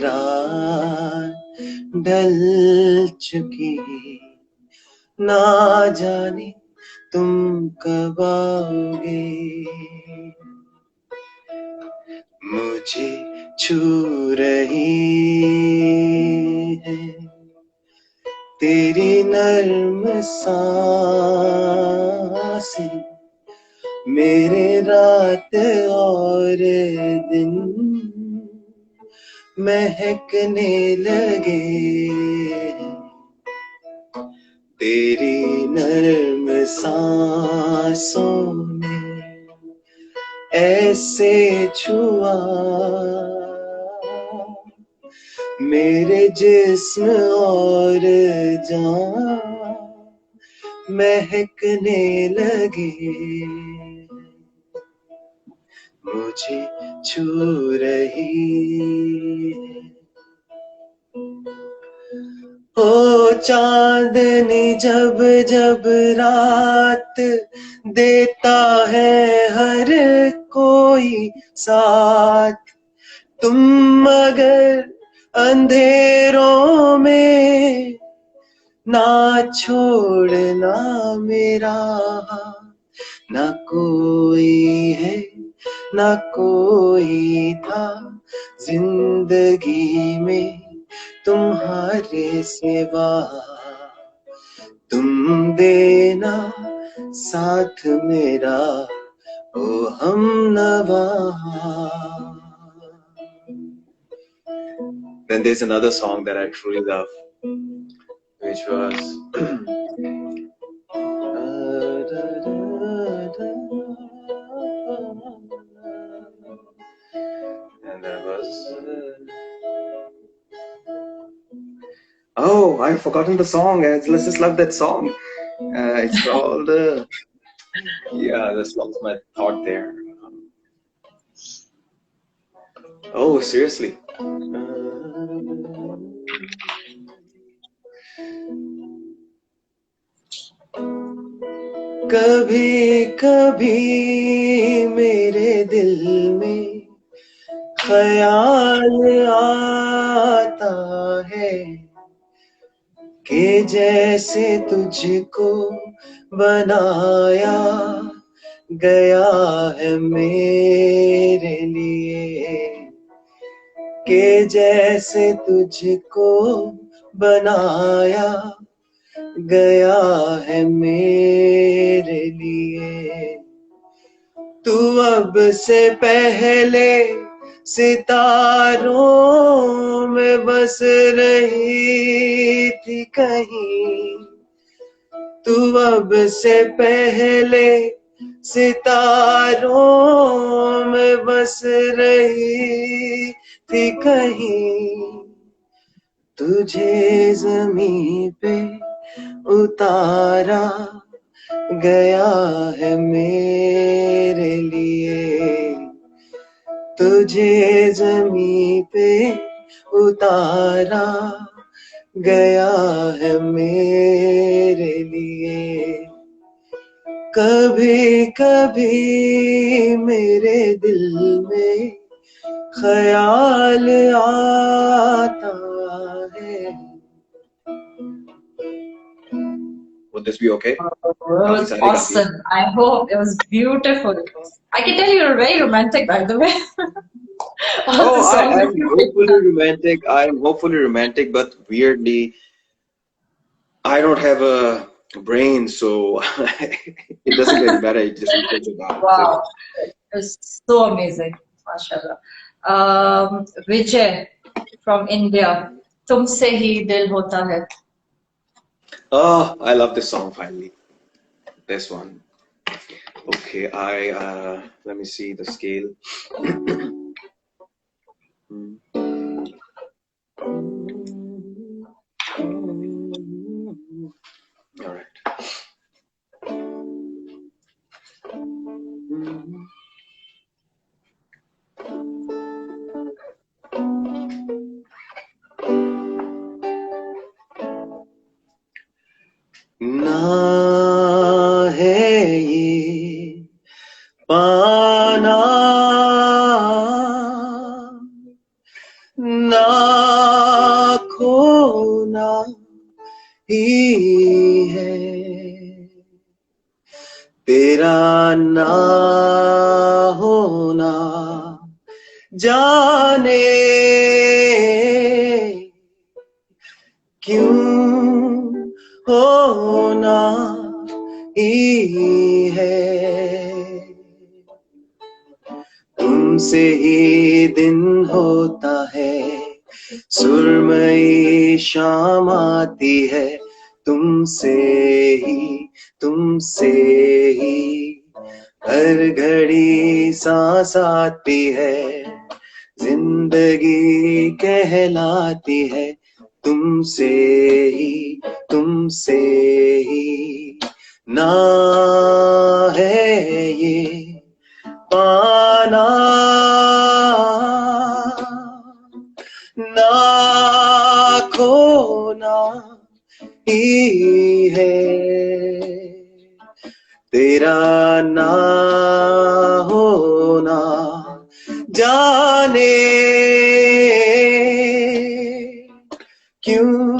रात ढल चुकी, ना जाने तुम कब आओगे। मुझे छू रही है तेरी नर्म सांसें, मेरे रात और दिन महकने लगे। तेरी नर्म सांसों ने ऐसे छुआ, मेरे जिस्म और जान महकने लगे। मुझे छू रही है ओ चांदनी, जब जब रात देता है हर कोई साथ। तुम मगर अंधेरों में ना छोड़ना मेरा हाथ। ना कोई है ना कोई था जिंदगी में तुम्हारे सिवा। तुम देना साथ मेरा ओ हमनवा। Then there's another song that I truly love, which was and that was oh, I've forgotten the song. Let's just love that song. It's called yeah, just lost my thought there. Oh, seriously. कभी कभी मेरे दिल में ख्याल आता है कि जैसे तुझको बनाया गया है मेरे लिए। कि जैसे तुझको बनाया गया है मेरे लिए। तू अब से पहले सितारों में बस रही थी कहीं। तू अब से पहले सितारों में बस रही थी कहीं। तुझे ज़मीं पे उतारा गया है मेरे लिए। तुझे ज़मीं पे उतारा गया है मेरे लिए। कभी कभी मेरे दिल में ख्याल आता है। Would this be okay? It was awesome. I hope it was beautiful. I can tell you're very romantic, by the way. Oh, I'm hopefully romantic. I'm hopefully romantic, but weirdly, I don't have a brain, so it doesn't really matter. It just equals it out. Wow, it was so amazing, mashallah. Vijay from India, तुमसे ही दिल होता है. Oh, I love this song finally. This one. Okay, let me see the scale. All right. ना है ये पाना ना खोना ही है तेरा ना होना जाने क्यों होना ही है तुमसे ही दिन होता है सुरमई शाम आती है तुमसे ही हर घड़ी सांस आती है जिंदगी कहलाती है तुमसे ही ना है ये पाना ना खोना ही है तेरा ना होना जाने क्यों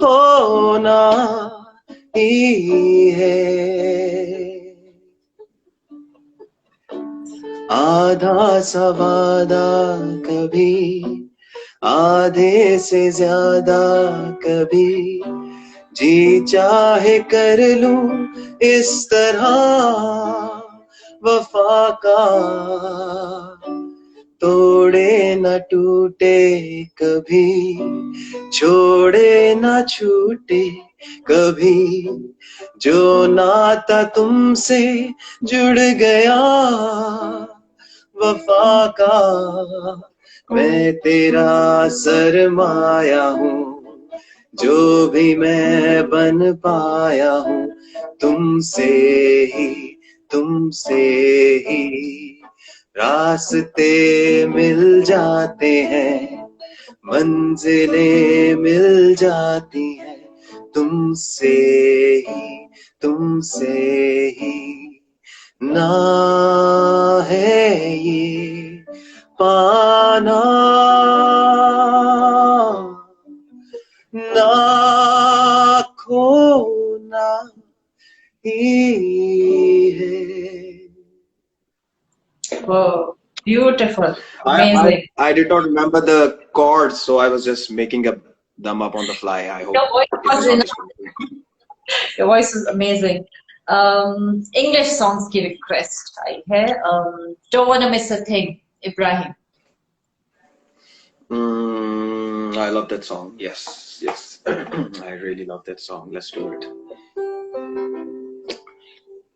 होना ही है आधा सा वादा कभी आधे से ज्यादा कभी जी चाहे कर लूं इस तरह वफा का तोड़े न टूटे कभी छोड़े न छूटे कभी जो नाता तुमसे जुड़ गया वफा का मैं तेरा सरमाया हूँ जो भी मैं बन पाया हूँ तुमसे ही रास्ते मिल जाते हैं मंजिलें मिल जाती हैं तुमसे ही ना है ये पाना ना खोना ही है Wow, beautiful, amazing. I did not remember the chords, so I was just making them up on the fly. I hope Your voice it was is not in, distracting. your voice is amazing. English songs की request आई है. Don't wanna miss a thing, Ibrahim. I love that song. Yes. I really love that song. Let's do it.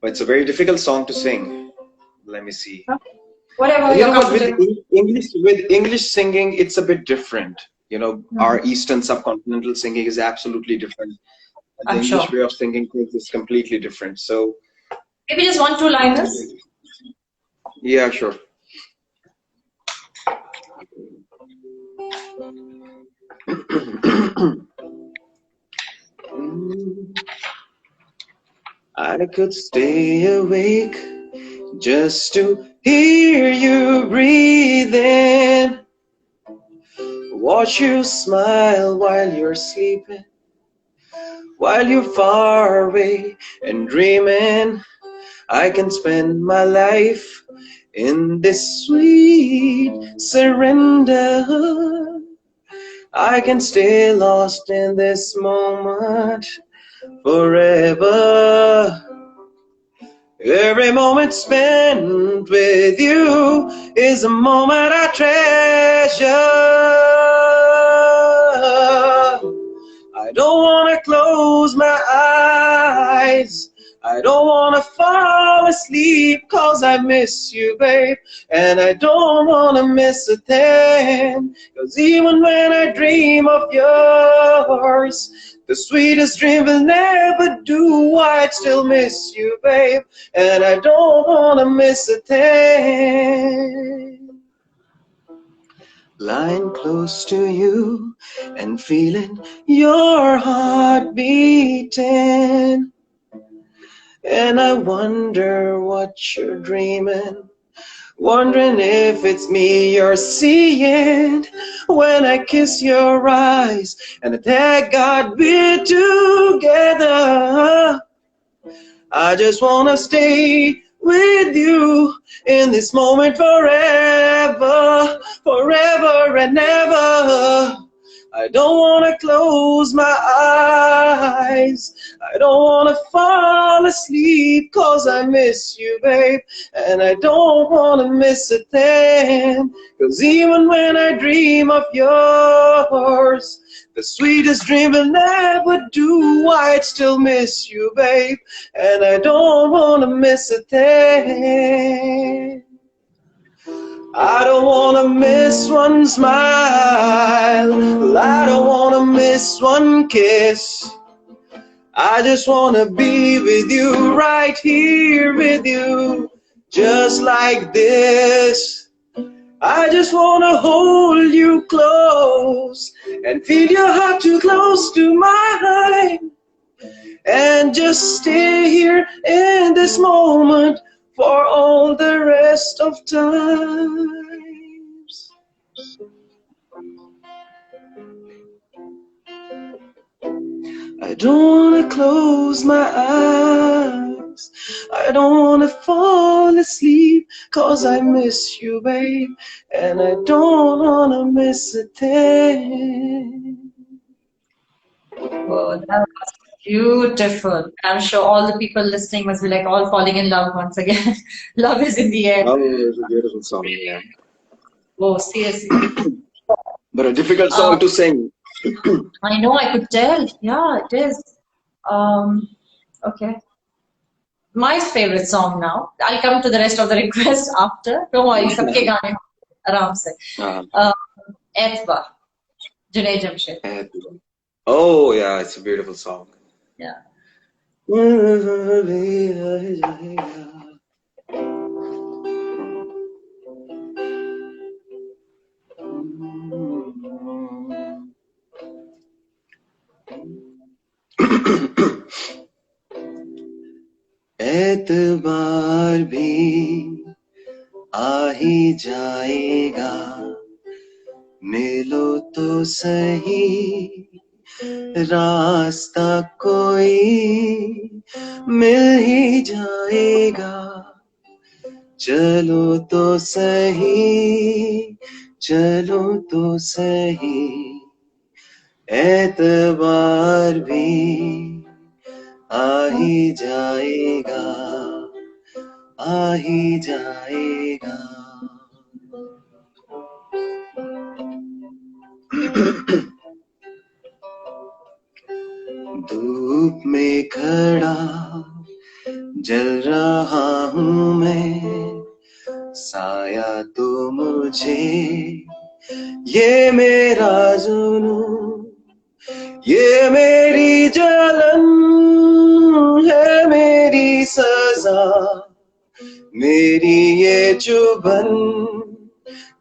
But it's a very difficult song to sing. Let me see. Whatever You you're know what? With comfortable. English singing, it's a bit different. You know, our Eastern subcontinental singing is absolutely different. And the I'm English sure. way of singing things is completely different. So, Maybe just one, two liners. yeah, sure. I could stay awake just to hear you breathing, watch you smile while you're sleeping, while you're far away and dreaming. I can spend my life in this sweet surrender. I can stay lost in this moment forever. Every moment spent with you is a moment I treasure. I don't wanna close my eyes. I don't wanna fall asleep 'cause I miss you, babe. And I don't wanna miss a thing, 'cause even when I dream of yours, the sweetest dream will never do. I'd still miss you, babe. And I don't wanna miss a thing. Lying close to you and feeling your heart beating. And I wonder what you're dreaming, wondering if it's me you're seeing when I kiss your eyes and thank God we're together. I just wanna stay with you in this moment forever, forever and ever. I don't wanna close my eyes. I don't wanna fall asleep 'cause I miss you, babe. And I don't wanna miss a thing, 'cause even when I dream of yours, the sweetest dream will never do. I'd still miss you, babe. And I don't wanna miss a thing. I don't wanna miss one smile. I don't wanna miss one kiss. I just wanna be with you, right here with you, just like this. I just wanna hold you close and feel your heart too close to mine, and just stay here in this moment for all the rest of times. I don't wanna close my eyes. I don't wanna fall asleep 'cause I miss you, babe. And I don't wanna miss a thing. Oh, that was beautiful. I'm sure all the people listening must be like all falling in love once again. Love is in the air. Oh, it's a beautiful song, yeah. Oh, seriously. But a difficult Um, song to sing. I know, I could tell. Yeah, it is. Um, okay. My favorite song now. I'll come to the rest of the request after. Don't worry, सबके गाने आराम से. Uh, Etba, Junaid Jamshed. oh, yeah, it's a beautiful song. Yeah. एतबार भी आ ही जाएगा, मिलो तो सही, रास्ता कोई मिल ही जाएगा, चलो तो सही, चलो तो सही, एतबार भी आ ही जाएगा, आ ही जाएगा. धूप में खड़ा जल रहा हूँ मैं, साया तो मुझे ये मेरा जुनून, ये मेरी जलन है, मेरी सजा, मेरी ये चुभन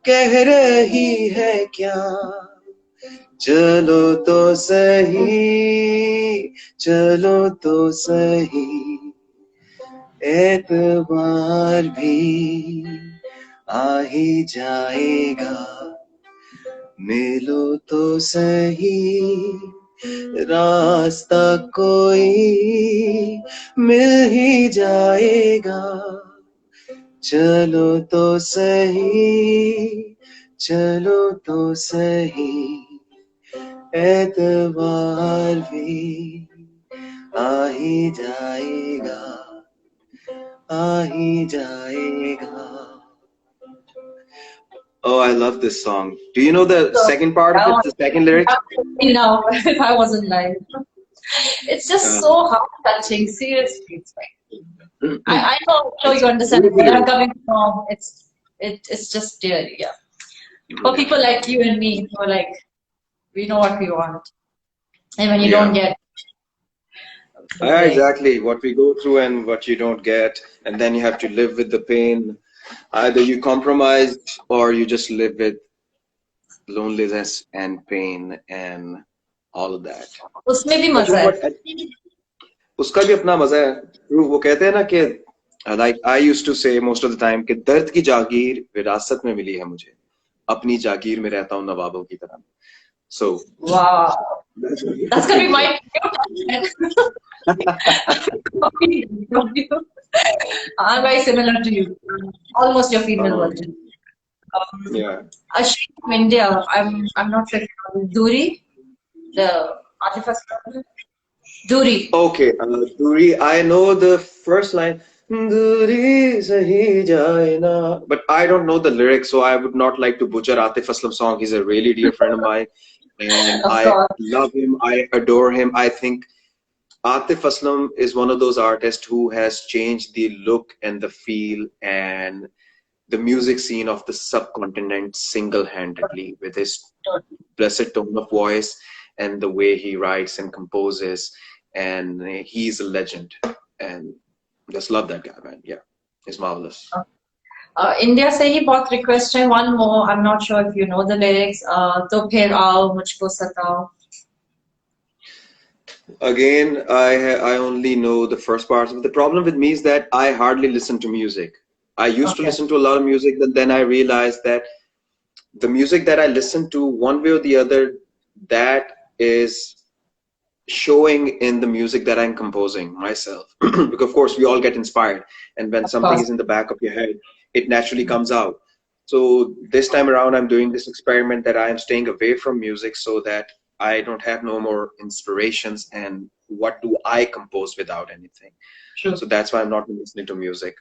कह रही है क्या, चलो तो सही, चलो तो सही, एतबार भी आ ही जाएगा, मिलो तो सही, रास्ता कोई मिल ही जाएगा, चलो तो सही, चलो तो सही, एतबार भी आ ही जाएगा, आ ही जाएगा. Oh, I love this song. Do you know the So second part of I it, want the second lyric? to now if I wasn't live. It's just Uh, so heart touching. Seriously, it's like I know. I'm sure it's you understand really where I'm lyric. coming from. It's just dear, yeah. For Yeah. people like you and me, who are like we know what we want, and when you don't Yeah. get the Yeah, thing, exactly. What we go through and what you don't get, and then you have to live with the pain. Either you compromise or you just live with loneliness and pain and all of that. उसमें भी But you मजा know है. what? उसका भी अपना मजा है. वो कहते हैं ना कि like I used to say most of the time कि दर्द की जागीर विरासत में मिली है मुझे. अपनी जागीर में रहता हूँ नवाबों की तरह. So Wow, that's what that's I gonna be think so. my I'm very similar to you. Almost your female Um, version. yeah. Ashri from India. I'm not sure if you know Duri, the Atif Aslam. Duri. Okay, Duri, I know the first line. Duri sahi jaye na, but I don't know the lyrics, so I would not like to butcher Atif Aslam song. He's a really dear friend of mine, and Of I course. love him. I adore him. I think Atif Aslam is one of those artists who has changed the look and the feel and the music scene of the subcontinent single-handedly with his blessed tone of voice and the way he writes and composes. And he's a legend. And just love that guy, man. Yeah, he's marvelous. India से ही बहुत request है one more I am not sure if you know the lyrics तो फिर आओ मुझको सताओ Again, I only know the first parts. But the problem with me is that I hardly listen to music. I used to okay listen to a lot of music, but then I realized that the music that I listen to, one way or the other, that is showing in the music that I'm composing myself. Because of course we all get inspired, and when of something course is in the back of your head, it naturally comes out. So this time around, I'm doing this experiment that I am staying away from music so that I don't have no more inspirations. And what do I compose without anything? True So that's why I'm not listening to music.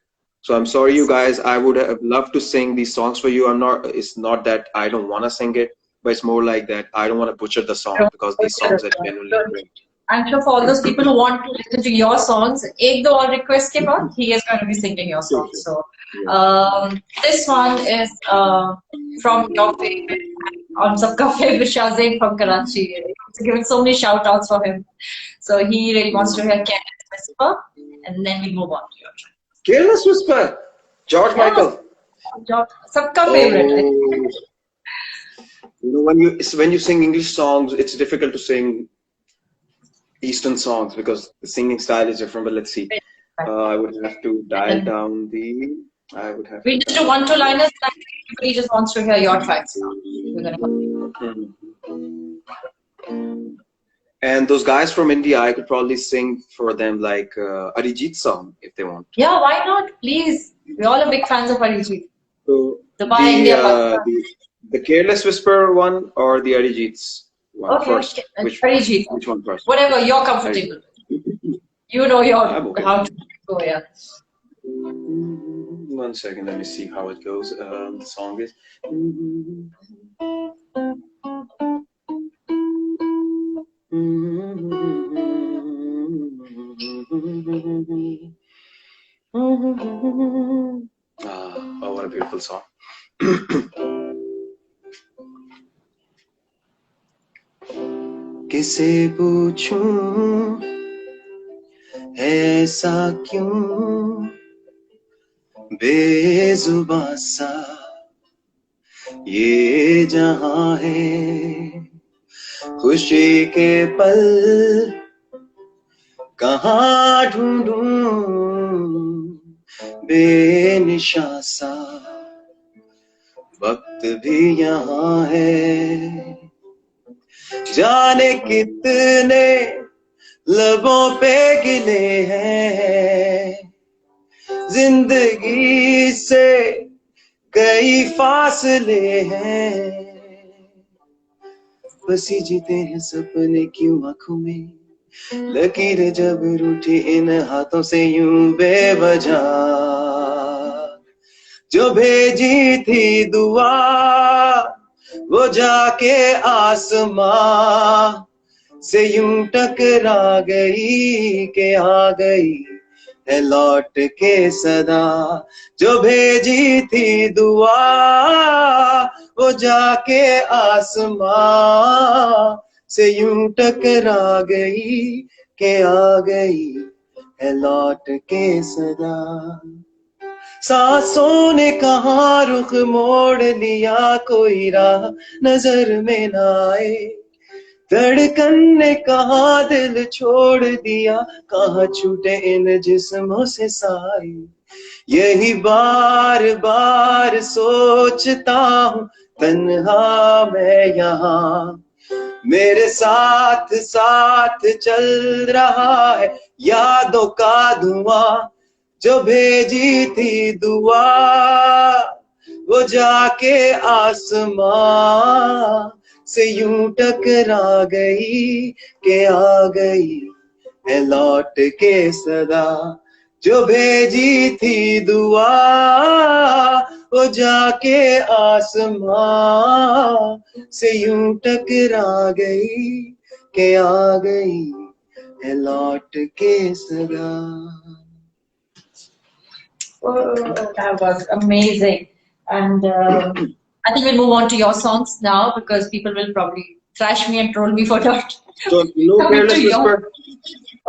So I'm sorry, you guys. I would have loved to sing these songs for you. I'm not. It's not that I don't want to sing it, but it's more like that I don't want to butcher the song because these songs are genuinely great. I'm sure for all those people who want to listen to your songs, एक दो और request के बाद he is going to be singing your Sure, songs. sure. So Yeah. this one is from your favorite, on सबका favorite Shahzain from Karachi. He's given so many shout outs for him. So he really wants to hear Careless Whisper, and then we move on to your track. Careless Whisper, George Yeah, Michael. सबका favorite. Oh, when you sing English songs, it's difficult to sing Eastern songs because the singing style is different. But let's see. I would have to dial And down the. I would have we to just do dial one two down. liners. Everybody just wants to hear your tracks now. We're gonna Mhm. And those guys from India, I could probably sing for them like Arijit song if they want. Yeah, why not? Please. We're all a big fans of Arijit. So Dubai, India, Pakistan. the Careless Whisper one or the Arijit's one Okay, first? Arijit. Which one first? Whatever you're Arijit. comfortable with. You know your I'm okay. how to go, yeah. 1 second, let me see how it goes. The song is. Oh, what a beautiful song. किसे पूछूं ऐसा क्यों बेजुबां सा ये जहां है खुशी के पल कहाँ ढूंढूं बेनिशां सा वक्त भी यहाँ है जाने कितने लबों पे गिले हैं जिंदगी से कई फासले हैं बसी जीते हैं सपने क्यों आंखों में लकीरें जब रूठी इन हाथों से यूं बेवजह जो भेजी थी दुआ वो जाके आसमां से यूं टकरा गई के आ गई है लौट के सदा जो भेजी थी दुआ वो जाके आसमां से यूं टकरा गई के आ गई है लौट के सदा सांसों ने कहाँ रुख मोड़ लिया कोई राह नजर में ना आए धड़कन ने कहाँ दिल छोड़ दिया कहाँ छूटे इन जिस्मों से साए यही बार बार सोचता हूँ तन्हा मैं यहाँ मेरे साथ साथ चल रहा है यादों का धुआं जो भेजी थी दुआ वो जाके आसमां से यूं टकरा गई के आ गई है लौट के सदा जो भेजी थी दुआ वो जाके आसमां से यूं टकरा गई के आ गई है लौट के सदा Oh, that was amazing. And I think we'll move on to your songs now because people will probably thrash me and troll me for not So no coming Careless to your. Whisper.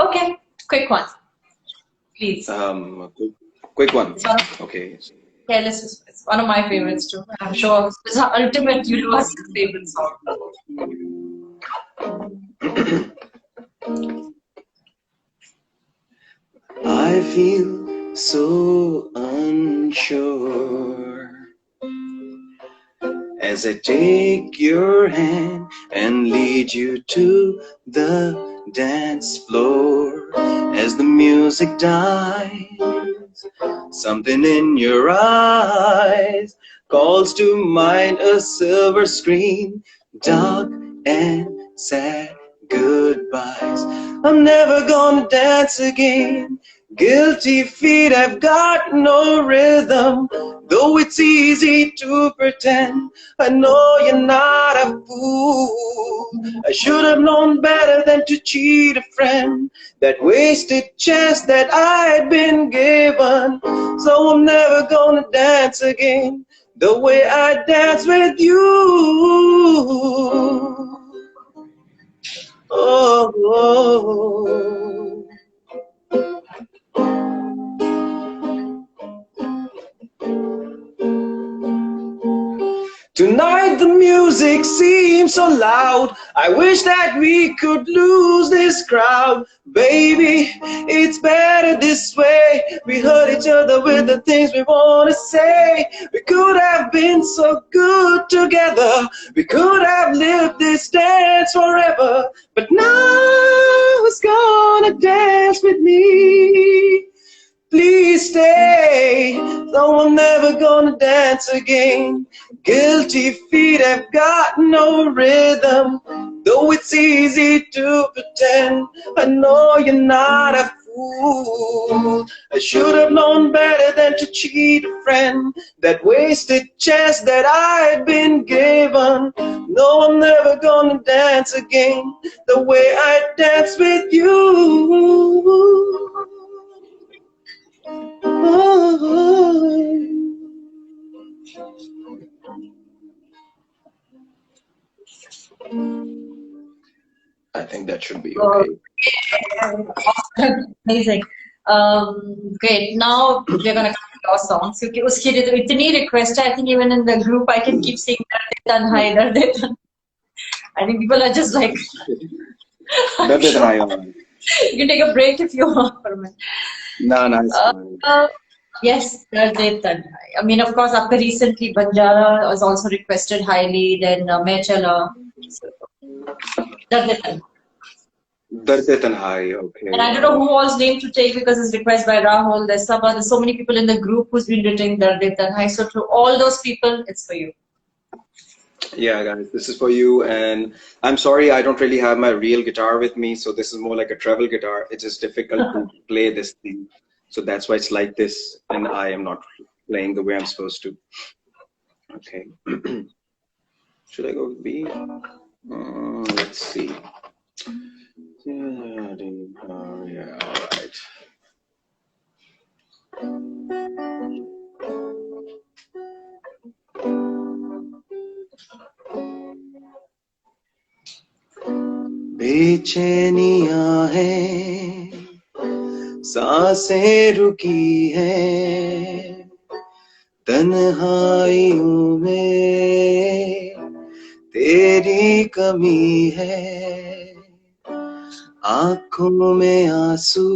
Okay, quick one, please. Quick one. It's one Okay. Careless Whisper. It's one of my favorites too. I'm sure it's the ultimate universal favorite song. I feel so unsure as I take your hand and lead you to the dance floor. As the music dies, something in your eyes calls to mind a silver screen, dark and sad goodbyes. I'm never gonna dance again. Guilty feet have got no rhythm, though it's easy to pretend. I know you're not a fool. I should have known better than to cheat a friend. That wasted chance that I had been given. So I'm never gonna dance again the way I dance with you. Oh, oh. Tonight the music seems so loud. I wish that we could lose this crowd. Baby, it's better this way. We hurt each other with the things we want to say. We could have been so good together. We could have lived this dance forever. But now who's gonna dance with me? Please stay, though I'm never gonna dance again. Guilty feet have got no rhythm, though it's easy to pretend. I know you're not a fool. I should have known better than to cheat a friend. That wasted chance that I had been given. No, I'm never gonna dance again the way I dance with you. I think that should be okay. Amazing. Great. Now we're gonna come to your songs. क्योंकि उसके लिए तो इतनी request है. I think even in the group I can keep saying Darde Tanhai, Darde Tanhai. I think people are just like. Darde Tanhai. You can take a break if you want for a minute. No, no, it's fine. Yes, Darde Tanhai. I mean, of course, after recently Banjara was also requested highly. Then Main Chala. Darde Tanhai. Darde Tanhai, okay. And I don't know who all's name to take because it's requested by Rahul. There's Sabah. There's so many people in the group who's been written Darde Tanhai. So to all those people, it's for you. Yeah, guys, this is for you. And I'm sorry, I don't really have my real guitar with me. So this is more like a travel guitar. It's just difficult to play this thing. So that's why it's like this. And I am not playing the way I'm supposed to. Okay. Should I go with B? Let's see. Yeah, all right. बेचैनियां हैं, सांसें रुकी हैं, तन्हाइयों में तेरी कमी है, आंखों में आंसू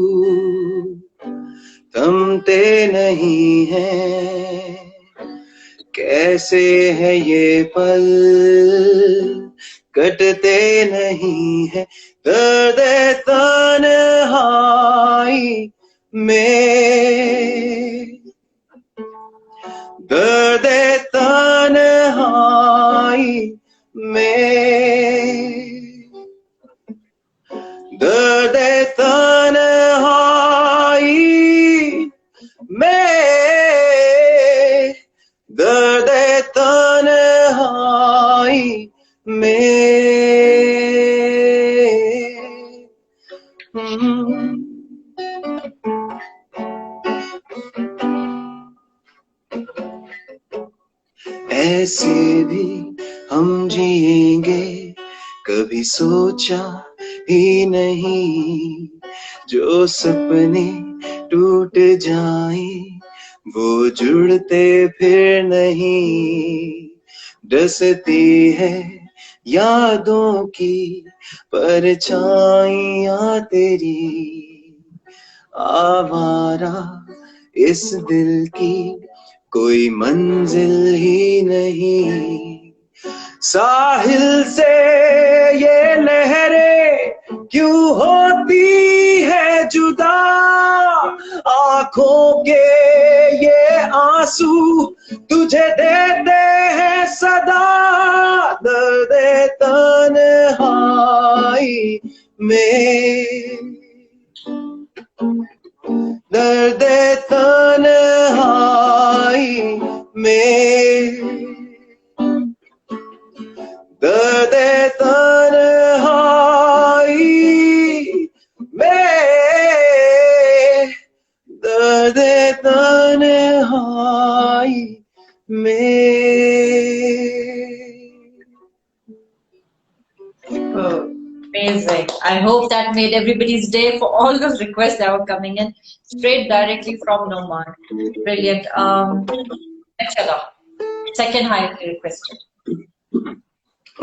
थमते नहीं हैं, कैसे है ये पल कटते नहीं है, दर्द तन्हाई में, दर्द तन्हाई में, दर्द तन्हाई में, दर्द तन्हाई में। ऐसे भी हम जिएंगे कभी सोचा ही नहीं, जो सपने टूट जाए वो जुड़ते फिर नहीं, डसती है यादों की परछाइयां तेरी, आवारा इस दिल की कोई मंजिल ही नहीं, साहिल से ये लहरें क्यों होती है जुदा, आंखों के ये आंसू तुझे देते हैं सदा, दर्द तन्हाई में, दर्द तन्हाई में, दर्द तन्हाई में, दर्द तन्हाई में। Amazing. I hope that made everybody's day for all those requests that were coming in straight directly from Nouman. Brilliant. Chala. Second highly requested.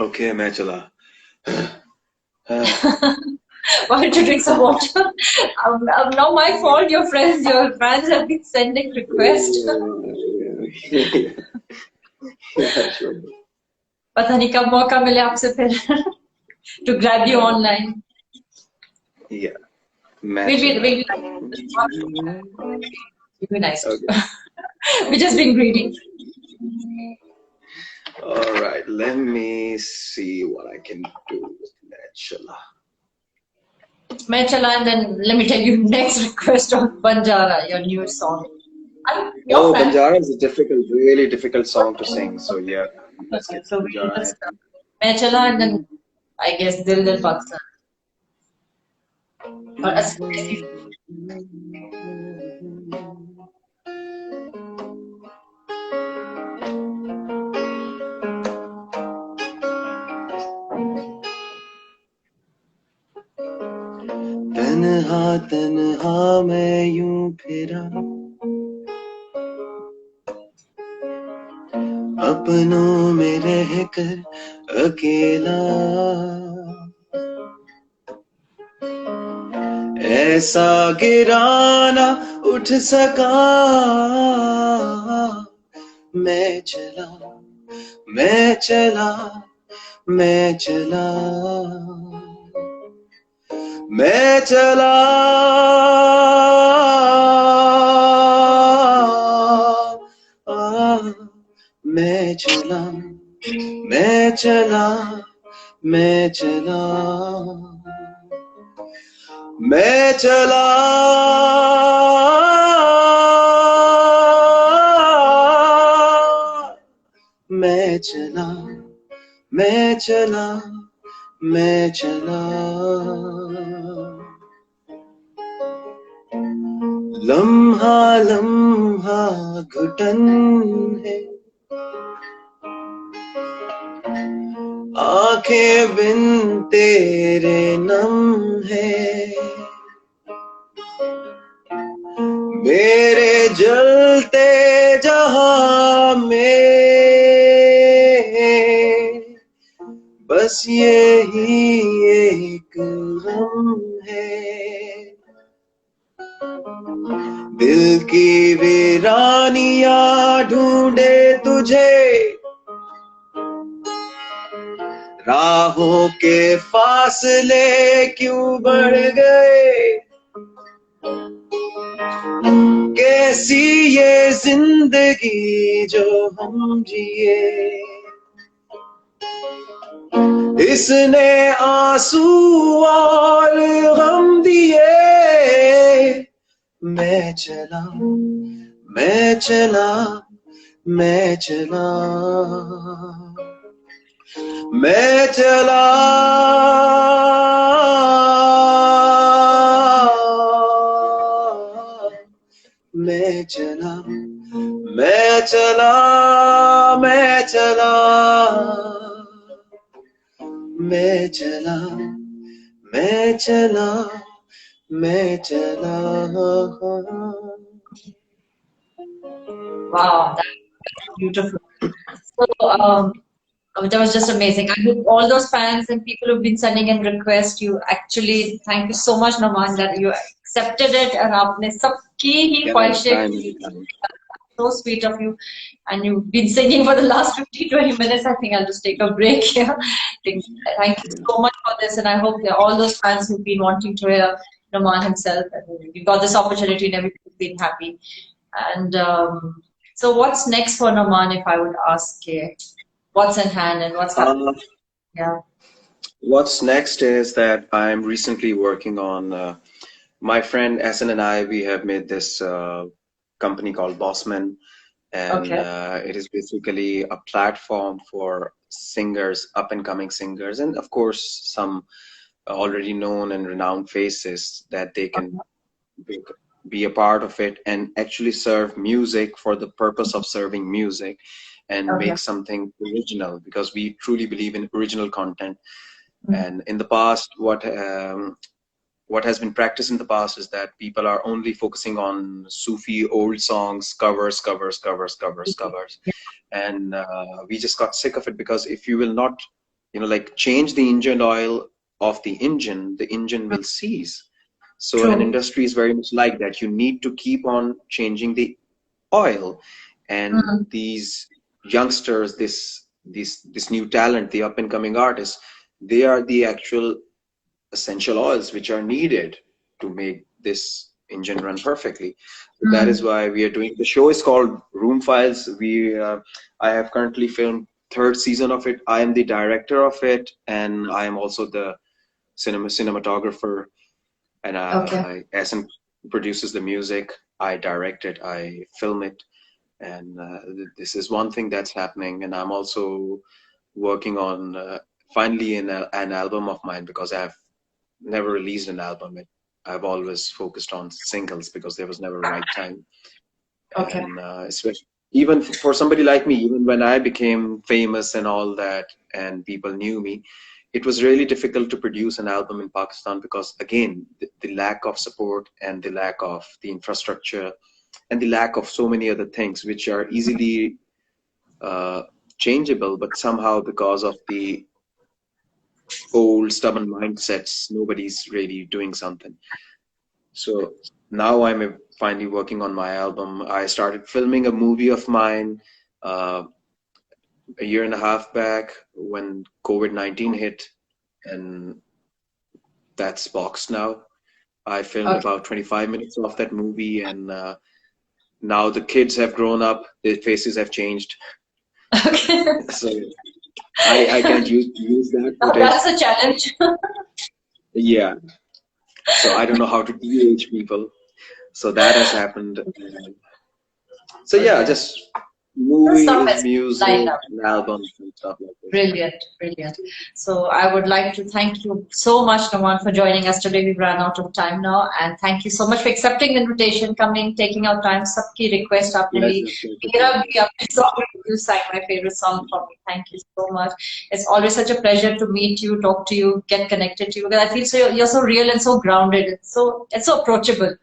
Okay, मैं चला. Why don't you drink some water? Not my fault. Your fans have been sending requests. Yeah, sure. पता नहीं कब मौका मिले आपसे फिर to grab you online. Yeah. We'll be nice. Okay. We're just being greedy. All right, let me see what I can do with Metchala. Metchala, and then let me tell you next request on Banjara, your new song. Banjara is a difficult, really difficult song to sing. So yeah, let's get Banjara. Metchala, and then I guess Dil Dil Pakistan. तन्हा तन्हा मैं यूं फिरा, अपनों में रहकर अकेला, ऐसा गिराना उठ सका, मैं चला, मैं चला, मैं चला, मैं चला, मैं चला, मैं चला, मैं चला, मैं चला, मैं चला मैं चला लम्हा लम्हा घुटन है आंखें बिन तेरे नम है मेरे जलते जहां में बस यही एक गम है दिल की वीरानियां ढूंढे तुझे राहों के फासले क्यों बढ़ गए कैसी ये जिंदगी जो हम जिए इसने आंसू और गम दिए मैं चला मैं चला मैं चला मैं चला मैं चला मैं चला मैं चला मैं चला मैं चला मैं चला Wow, that's beautiful. So, that was just amazing. I hope all those fans and people who've been sending in requests, you actually, thank you so much, Nouman, that you accepted it and आपने सबकी ही ख्वाहिशें anytime. so sweet of you. And you've been singing for the last 15-20 minutes. I think I'll just take a break here. Thank you so much for this. And I hope all those fans who've been wanting to hear Nouman himself, and we got this opportunity and everybody's been happy. And so what's next for Nouman, if I would ask? What's in hand and what's happening? Yeah. What's next is that I'm recently working on my friend Essen and I. We have made this company called Bossman, and Okay. it is basically a platform for singers, up and coming singers, and of course some already known and renowned faces that they can be a part of it and actually serve music for the purpose of serving music and Okay. make something original because we truly believe in original content. And in the past, what has been practiced in the past is that people are only focusing on Sufi old songs, covers, covers, covers, covers, covers, and we just got sick of it because if you will not, like change the engine oil of the engine will cease. So an True. industry is very much like that. You need to keep on changing the oil, and these youngsters, this new talent, the up and coming artists, they are the actual essential oils which are needed to make this engine run perfectly. So that is why we are doing the show. Is called Room Files. I have currently filmed third season of it. I am the director of it, and I am also the cinematographer. And Okay. Essen produces the music. I direct it. I film it. And this is one thing that's happening. And I'm also working on finally an album of mine because I've never released an album. I've always focused on singles because there was never a right time. Okay. And especially even for somebody like me, even when I became famous and all that, and people knew me, it was really difficult to produce an album in Pakistan because again, the lack of support and the lack of the infrastructure and the lack of so many other things which are easily changeable, but somehow because of the old stubborn mindsets, nobody's really doing something. So now I'm finally working on my album. I started filming a movie of mine a year and a half back when COVID-19 hit, and that's boxed now. I filmed Okay. about 25 minutes of that movie, and now the kids have grown up, their faces have changed. Okay. So I can't use that footage. That's a challenge. Yeah. So I don't know how to de-age people. So that has happened. So yeah, Okay. just Stuff movies, has lined music, up. and albums and stuff like this. Brilliant, brilliant. So I would like to thank you so much, Nouman, for joining us today. We've run out of time now, and thank you so much for accepting the invitation, coming, taking out time. Sabki request आपने ली. Pleasure, pleasure, मेरा pleasure. भी आपने song you sang my favorite song for me. Thank you so much. It's always such a pleasure to meet you, talk to you, get connected to you. Because I feel so you're so real and so grounded. It's so approachable.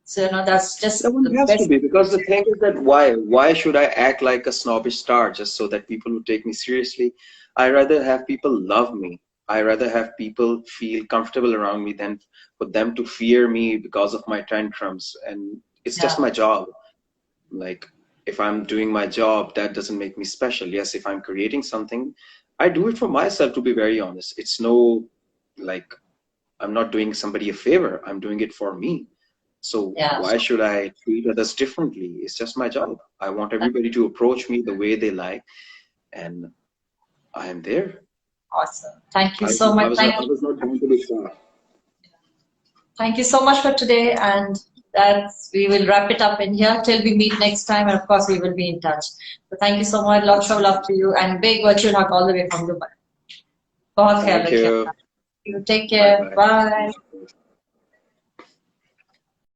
So that's No just one the has to best. be, because the thing is that why should I act like a snobbish star just so that people would take me seriously? I rather have people love me. I rather have people feel comfortable around me than for them to fear me because of my tantrums. And it's just Yeah, my job. Like, if I'm doing my job, that doesn't make me special. Yes, if I'm creating something, I do it for myself, to be very honest. It's no, like, I'm not doing somebody a favor. I'm doing it for me. So yeah. why should I treat others differently? It's just my job. I want everybody to approach me the way they like, and I am there. Awesome. Thank you I, so I much. was not, I was not going to be far. Thank you so much for today, and we will wrap it up in here till we meet next time, and of course we will be in touch. So thank you so much. Lots of love to you, and big virtual hug all the way from Dubai. बहुत ख्याल Thank रखिए you. अपना. You take Bye care. bye. Bye.